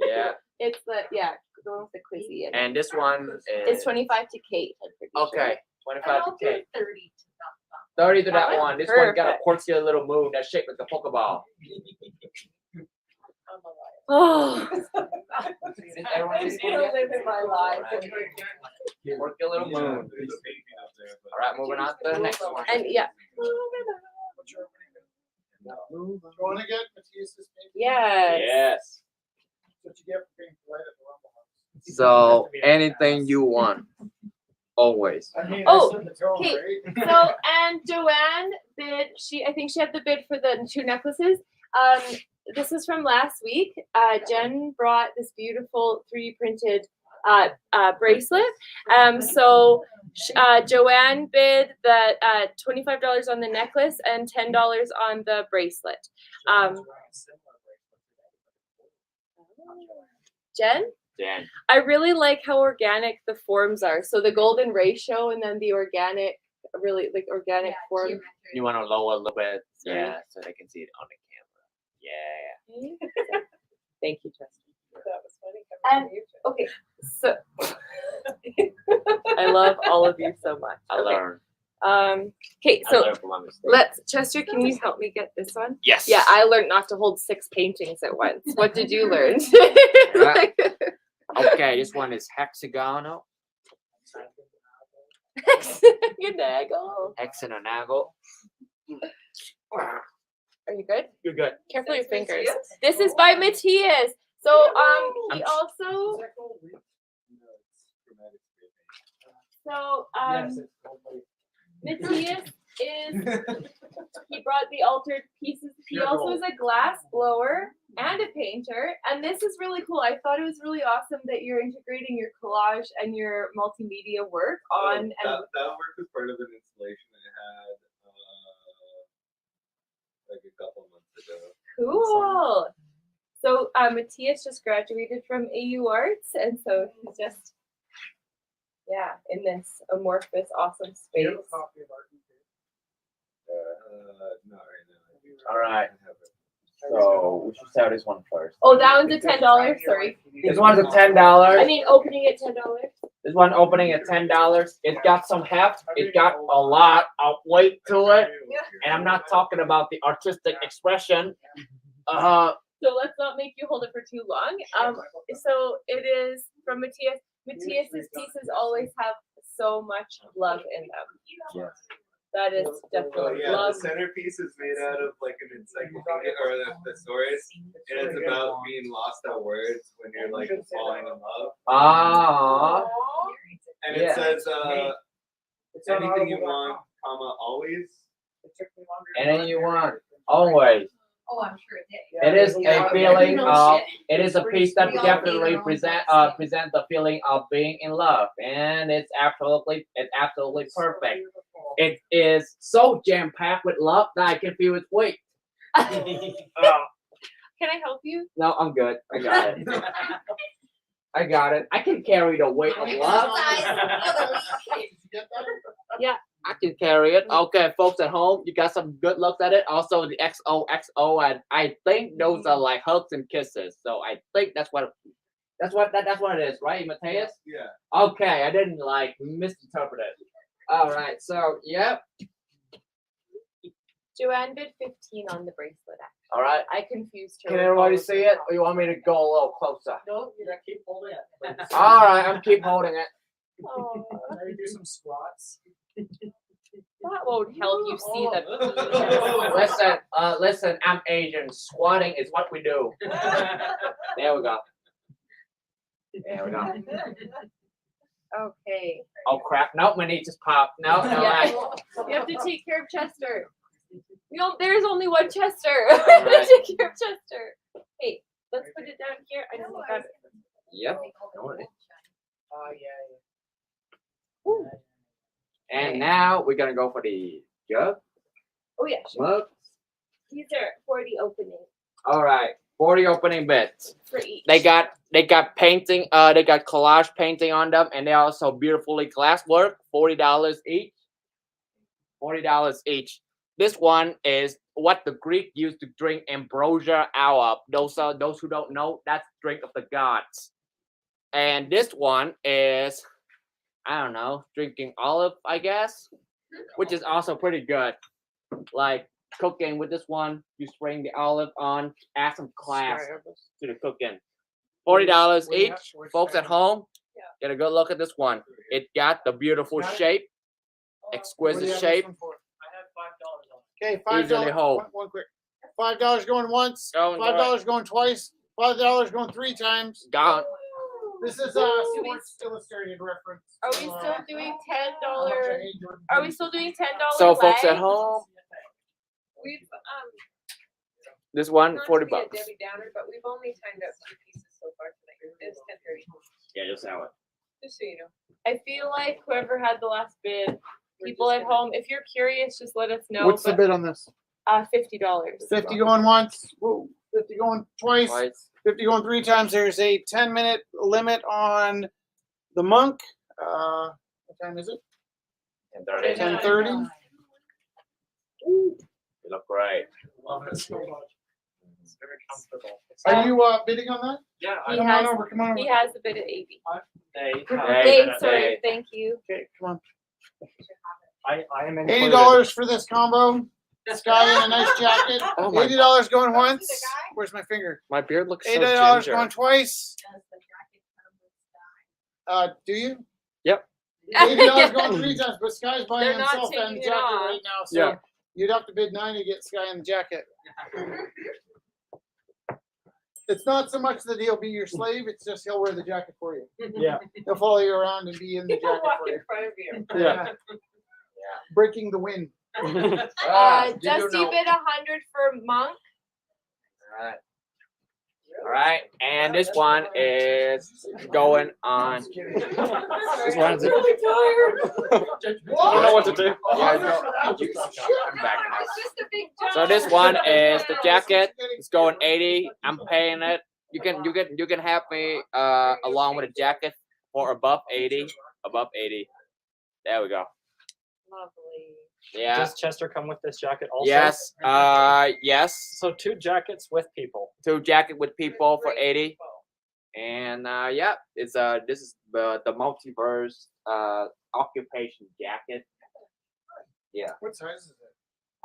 Yeah, it's the the one with the Quizzy in it. and this one is It's 25 to Kate. I'm pretty sure. okay. 25 to I'll do Kate. 30 to that. 30 to That that one? one. This one got a Perfect. quirky little moon that's shaped like a Pokeball. I'm a liar. Oh, Everyone I'm see still it? living my life. Quirky little moon. All right, moving on to the next one. and yeah. You wanna get Matthias's paper? Yes. Yes. What you get for being polite at the Rumble House. So anything you want, always. I mean, Oh, I set the tone, Kate, right? So and Joanne bid. I think she had the bid for the 2 necklaces. This is from last week. Jen brought this beautiful 3D printed bracelet. So Joanne bid the $25 on the necklace and $10 on the bracelet. Jen, Dan. I really like how organic the forms are. So the golden ratio and then the organic, really like organic form. You want to lower a little bit, Sorry. yeah, so they can see it on the camera. Yeah. Thank you, Justin. That was funny. And- Okay, so I love all of you so much. I Okay. learned. Okay, I so learned from my mistakes. let's Chester. Can you help me get this one? Yes. Yeah, I learned not to hold 6 paintings at once. What did you learn? Okay, this one is hexagonal, Hexagonal. hexagonal. Are you good? You're good. Careful your Says fingers. Matthias? This is by Matthias. So he I'm- also Matthias is he brought the altered pieces. He also is a glass blower. and a painter. And this is really cool. I thought it was really awesome that you're integrating your collage and your multimedia work on. And that work was part of an installation I had like a couple months ago. cool. So Matthias just graduated from AU Arts, and so he's just in this amorphous, awesome Do space. you have a copy of art? Not right now. All right. I have it. So we should start this one first. Oh, that one's a $10. Sorry, This one's a $10. I mean opening at $10. This one opening at $10. It got some heft. It got a lot of weight to it, and I'm not talking about the artistic expression. So let's not make you hold it for too long. So it is from Matthias. Matthias's pieces always have so much love in them. Yes. That is Oh definitely yeah, love. the centerpiece is made out of like an encyclopedia or the thesaurus, and it's about being lost at words when you're like falling in love. Ah, And Yeah. it says It's on anything you audible.com. want, comma always. It took me longer. anything you want, always. Oh, I'm sure it did. It is Yeah, a feeling know of. shit. It is a piece that We all definitely feel our own present thoughts, yeah. present the feeling of being in love, and it's absolutely perfect. It is so jam packed with love that I can feel its weight. Can I help you? No, I'm good. I got it. I got it. I can carry the weight of love. I can carry it. Okay, folks at home, you got some good looks at it. Also, the XOXO, and I think those are like hugs and kisses. So I think that's what it is, right, Matthias? Yeah. Okay, I didn't like misinterpret it. All right, so yep. Joanne bid 15 on the bracelet. Actually. All right. I confused her. Can with everybody all of see the it, or you want me to go a little closer? No, you gotta keep holding it. All right, I'm keep holding it. Oh, Maybe do some squats. that won't help you see the. Listen, I'm Asian. Squatting is what we do. There we go. There we go. Okay. Oh crap! Nope, my knee just popped. No, Yeah. no. You have to take care of Chester. There's only one Chester. Alright. Take care of Chester. Hey, let's put it down here. I don't think I. Yep. Oh, yeah. Ooh. And now we're gonna go for the jug. Oh yeah, sure. Mug. These are 40 opening All right, 40 opening bits. for each. They got painting. They got collage painting on them, and they also beautifully glasswork. $40 each. $40 each. This one is what the Greek used to drink ambrosia out of. Those who don't know, that's drink of the gods. And this one is, I don't know, drinking olive, I guess, which is also pretty good. Like cooking with this one, you spraying the olive on, add some class to the cooking. $40 each. Folks at home, get a good look at this one. It got the beautiful shape, exquisite shape. I have $5 on Okay, Easily $5. hold. One quick. $5 going once. Going $5 going twice. $5 going 3 times. Gone. This is Sports Illustrated reference. Are we to, still doing how much I $10? hate Jordan Are we Peele. still doing $10? So folks at legs? home, We've this one, not 40 to be a bucks. Debbie Downer, but we've only timed up 2 pieces so far tonight. It's 10:30. Yeah, just how it. Just so you know. I feel like whoever had the last bid, people at home, if you're curious, just let us know. What's the but, bid on this? $50. 50 going once. Whoa. 50 going twice. Twice. 50 going 3 times. There's a 10-minute limit on the monk. What time is it? 10:30. 10:30. You look great. Love it so much. It's very comfortable. Are you bidding on that? Yeah, He Come has- on over. Come on over. He has a bid at AB. Hey, Hey, Sorry, hey. thank you. Okay, come on. I am $80 for this combo. This guy in a nice jacket. Oh my- $80 going The once. guy? Where's my finger? My beard looks so $80 ginger. going twice. Does the jacket come with style? Do you? Yep. $80 going 3 times, but Sky's buying They're not himself and taking the it jacket off. right now, so Yeah. you'd have to bid 90 to get Sky in the jacket. It's not so much that he'll be your slave; it's just he'll wear the jacket for you. Yeah. He'll follow you around and be in the People jacket walk for in you. front of you. Yeah. Breaking the wind. Ah, you do Dusty know. bid 100 for Monk. Alright. All right, and this one is going on. This one's. I don't know what to do. Yeah, no, I'm back now. So this one is the jacket. It's going 80. I'm paying it. You can have me along with a jacket for above 80. Above 80. There we go. Lovely. Yeah. Does Chester come with this jacket also? Yes. Yes. So 2 jackets with people. 2 jacket with people for 80. And yeah, it's this is the multiverse occupation jacket. Yeah. What size is it?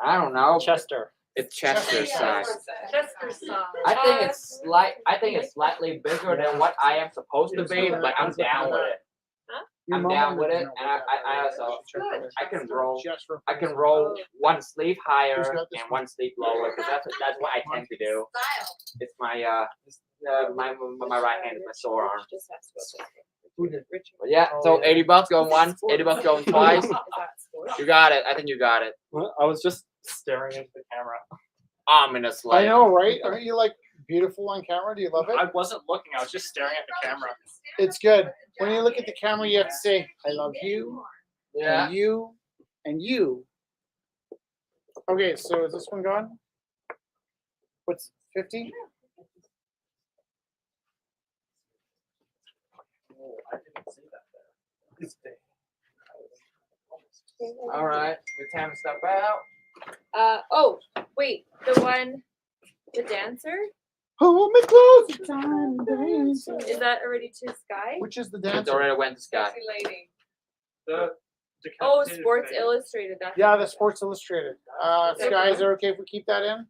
I don't know. Chester. It's Chester size. Chester size. I think it's slightly bigger than what I am supposed to be, but I'm down with it. I'm down with it, and I also I can roll one sleeve higher and one sleeve lower because that's what I tend to do. It's my my right hand is my sore arm. But yeah, so $80 going once, $80 going twice. You got it. I think you got it. Well, I was just staring into the camera. Ominously. I know, right? Aren't you like beautiful on camera? Do you love it? I wasn't looking. I was just staring at the camera. It's good. When you look at the camera, you have to say, I love you, Yeah. and you, and you. Okay, so is this one gone? What's 50? Oh, I didn't see that there. All right, we time to step out. Oh, wait, the dancer? Hold me close. It's time to dance. Is that already to Sky? Which is the It's dancer? already went to Sky. The Oh, decapitated Sports face. Illustrated. That's Yeah, the Sports Illustrated. Sky, is it okay if we keep that in?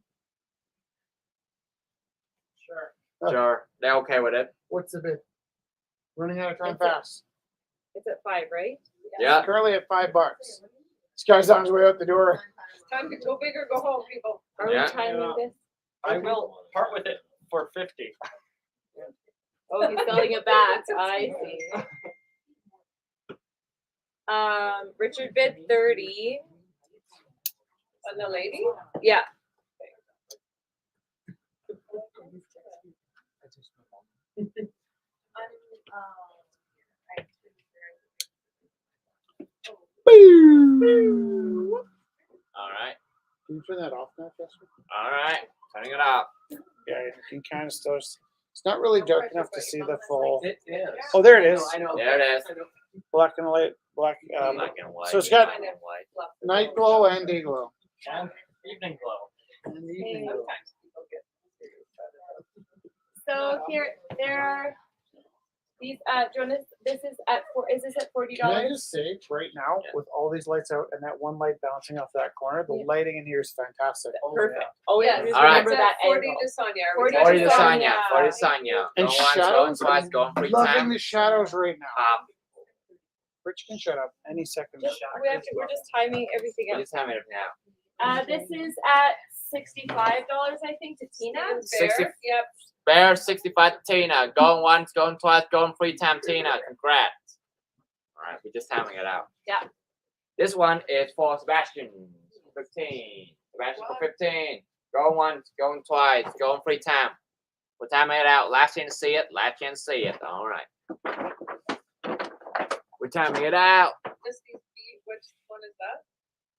Sure. Sure, they're okay with it. What's the bid? Running out of time That's it. fast. It's at 5, right? Yeah. Currently at $5. Sky's on his way out the door. Time to go big or go home, people. Are Yeah. we timing Yeah. this? I will part with it for 50. Oh, he's selling it back. I see. Richard bid 30. And the lady? Yeah. All right. Can you turn that off now, Chester? All right. Turning it off. Yeah, you can kind of still. It's not really dark enough to see the full. It is. Oh, there it is. I know. There it is. Black and light, black. Black and white. So it's got black and white. night glow and day glow. And evening glow. So here, there are these, Jonas, this is at is this at $40? Can I just say right now, with all these lights out and that one light bouncing off that corner, the Yeah. lighting in here is fantastic. Perfect. Oh, yeah. Just All right. remember that 40 angle. to Sonia. 40 to 40 to Sonia. Sonia. 40 to Sonia. And Going once, going shadows, twice, going 3 Loving times. the shadows right now. Rich can shut up any second. Just, we're just timing everything What out. is time it now? This is at $65, I think, to Tina. 60. Yep. Bear 65 to Tina. Going once, going twice, going 3 times Tina. Congrats. All right, we're just timing it out. Yeah. This one is for Sebastian. 15. Sebastian for 15. Going once, going twice, going 3 times. We're timing it out. Last chance to see it. Last chance to see it. All right. We're timing it out. Just these feet, which one is that?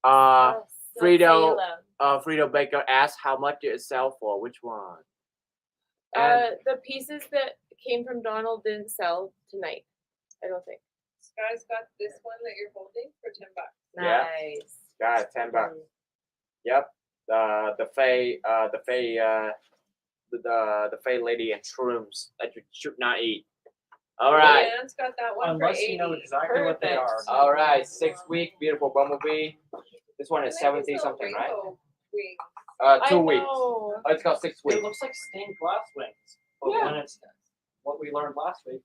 Yes, Frito, Salem. Frito Baker asked how much did it sell for? Which one? The pieces that came from Donald didn't sell tonight. I don't think. Sky's got this one that you're holding for $10. Yeah. Nice. Got it, $10. Yep. The Fey lady and shrooms that you should not eat. All right. Dan's got that one Unless for 80. you know exactly what they are. All right. 6-week beautiful bumblebee. This one is Maybe 70 it's something, right? rainbow wings. 2 I weeks. know. Oh, it's got 6 It weeks. looks like stained glass wings. But Yeah. when it's what we learned last week,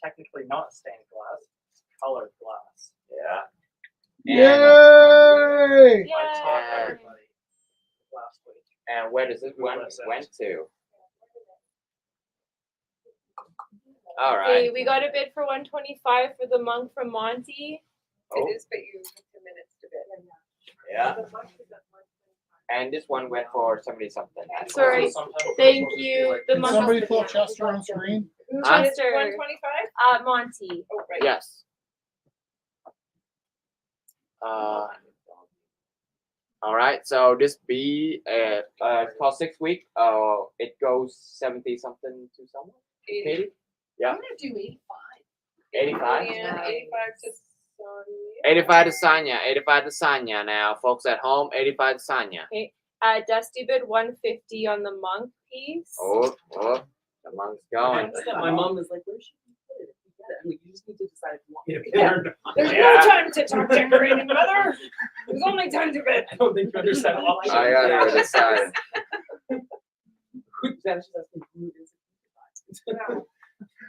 technically not stained glass, it's colored glass. Yeah. Yay! I taught Yay. everybody last week. And where does this Google one it says. went to? All Okay, right. we got a bid for 125 for the monk from Monty. Oh, It is, but you have 2 minutes to bid. yeah. and this one went for 70 something. Sorry. Sometimes Thank it's supposed to be you. like- The Can month. somebody pull Chester on screen? Huh? Chester. 125? Monty. Oh, right. Yes. All right. So this be for 6 week. It goes 70 something to someone. 80. Yeah. I'm gonna do 85. 85. And 85 to Sonia. 85 to Sanya. 85 to Sanya. Now, folks at home, 85 to Sanya. Dusty bid 150 on the monk piece. Oh, the monk's going. My mom is like, where should we put it? I'm like, you just need to decide if you want me to put it or not. There's Yeah. no time to talk decorating, mother. There's only time to bid. I don't think you understand. All I gotta decide.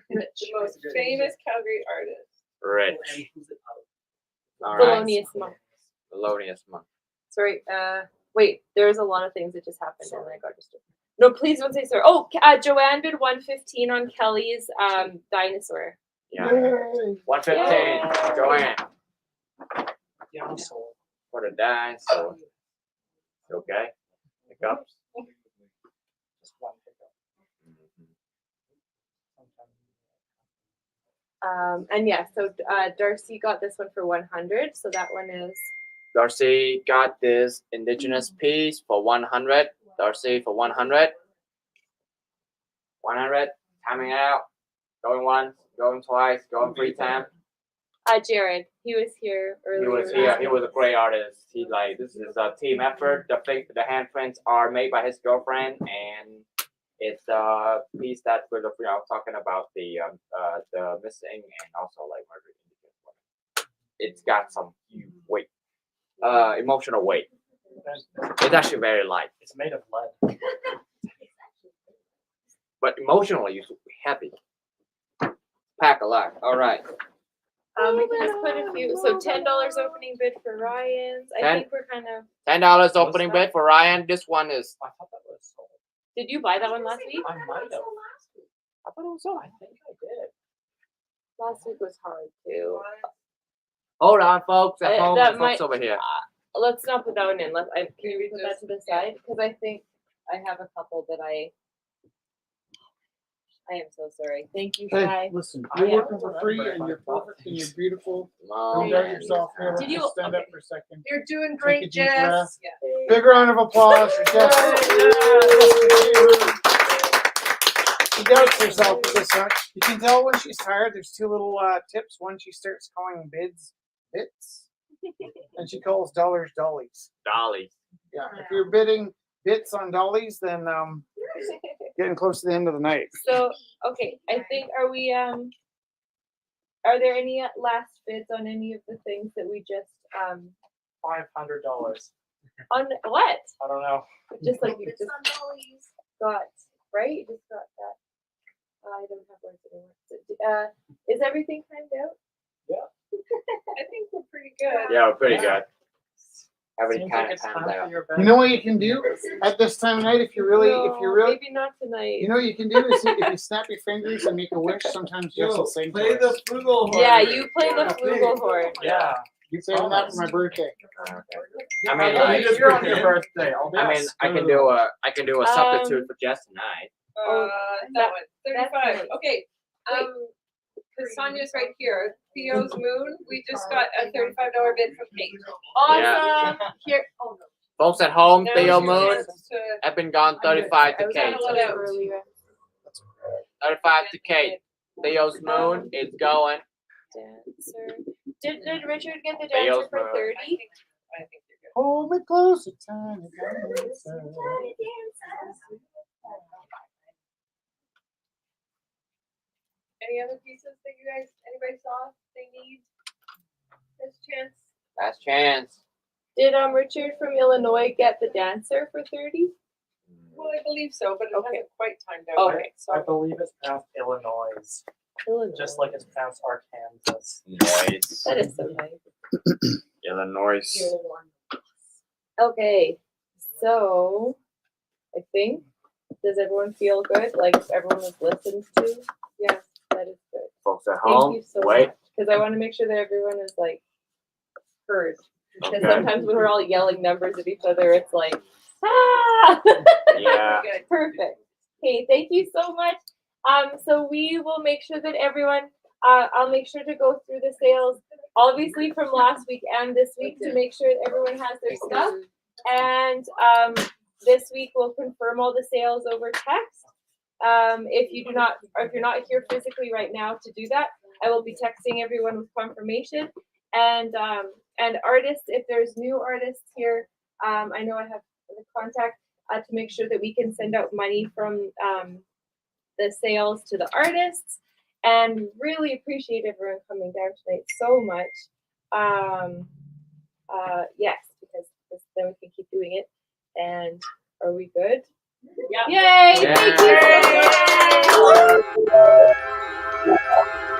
The most famous Calgary artist. Rich. All right. Thelonious Monk. Thelonious Monk. Sorry. Wait. There's a lot of things that just happened and I got distracted. No, please don't say sorry. Oh, Joanne bid 115 on Kelly's dinosaur. Yeah. 115. Joanne. Yeah, I'm sold. For the dinosaur. Okay. Hiccups. Just one pickup. And yeah, so Darcy got this one for 100. So that one is Darcy got this indigenous piece for 100. Darcy for 100. 100. Timing out. Going once. Going twice. Going 3 times. Jared. He was here He earlier. was here. He was a great artist. He like this is a team effort. The handprints are made by his girlfriend, and it's a piece that we're talking about the missing and also like murdered indigenous women. It's got some huge weight, emotional weight. It's actually very light, It's made of lead. but emotionally it's heavy. Pack a lot. All right. We can just put a few. So $10 opening bid for Ryan's. I Ten. think we're kind of. $10 opening bid for Ryan. This one is. I thought that was sold. Did you buy that one last week? I might have. I thought it was sold. I think I did. Last week was hard too. Hold on, folks at home. that And might- folks over here. Let's not put that one in. Can you put that to the side? Because I think I have a couple that I am so sorry. Thank you, Hey, Shai. listen, I you're have working to for free remember and you're if I bought perfect and you're beautiful. Oh, Don't doubt man. yourself here. Let's Did you- just stand up okay. for a second. You're doing Take a great, deep Jess. breath. Big round of applause for Jess. She doubts herself with this one. You can tell when she's tired. There's 2 little tips. One, she starts calling bids bits, and she calls dollars dollies. Dolly. Yeah, if you're bidding bits on dollies, then getting close to the end of the night. So okay, I think are there any last bids on any of the things that we just $500. on what? I don't know. Just like you just got right? You just got that. I don't have words anymore. Is everything timed out? I think we're pretty good. Yeah, we're pretty good. Everything Seems kind like of it's time timed for out. your You bed. know what you can do at this time of night if you really, maybe not tonight. you know what you can do is if you snap your fingers and make a wish. Sometimes Jess will sing. Play to us. the flugel horn. Yeah, you play the flugelhorn. Yeah. You saving that for my birthday. I mean, I'll like, be here on your birthday. I'll be I mean, at I can school. do a substitute for Jess tonight. That one. that's 35. nice. Okay. Because Sonia's right here. Theo's Moon. We just got a $35 bid from Kate. Awesome. Here. Oh no. Folks at home, Now Theo it's your Moon, chance to- have been gone 35 I to was Kate. out out. earlier. 35 to Kate. Theo's Moon is going. Dancer. Did Richard get the Theo's dancer for Moon. 30? I think you're good. Hold me closer, tiny dancer. Any other pieces that anybody saw they need this chance? Last chance. Did Richard from Illinois get the dancer for 30? Well, I believe so, but it Okay. hasn't quite timed out. Okay. yet, I So believe it's pronounced Illinois, Illinois. just like it's pronounced Arkansas. Noise. That is so nice. Illinois. Okay, so I think, does everyone feel good? Like everyone was listened to? Yes, that is good. Folks at Thank home, you so wait. much. Because I want to make sure that everyone is like heard. Because Okay. sometimes when we're all yelling numbers at each other, it's like Ah! Yeah. Perfect. Okay, thank you so much. So we will make sure that everyone, I'll make sure to go through the sales, obviously from last week and this week, to make sure that everyone has their stuff. And this week we'll confirm all the sales over text. If you do not, or if you're not here physically right now to do that, I will be texting everyone with confirmation. And artists, if there's new artists here, I know I have the contact to make sure that we can send out money from the sales to the artists. And really appreciate everyone coming down tonight so much. Yes, because then we can keep doing it. And are we good? Yeah. Yay! Thank you so much.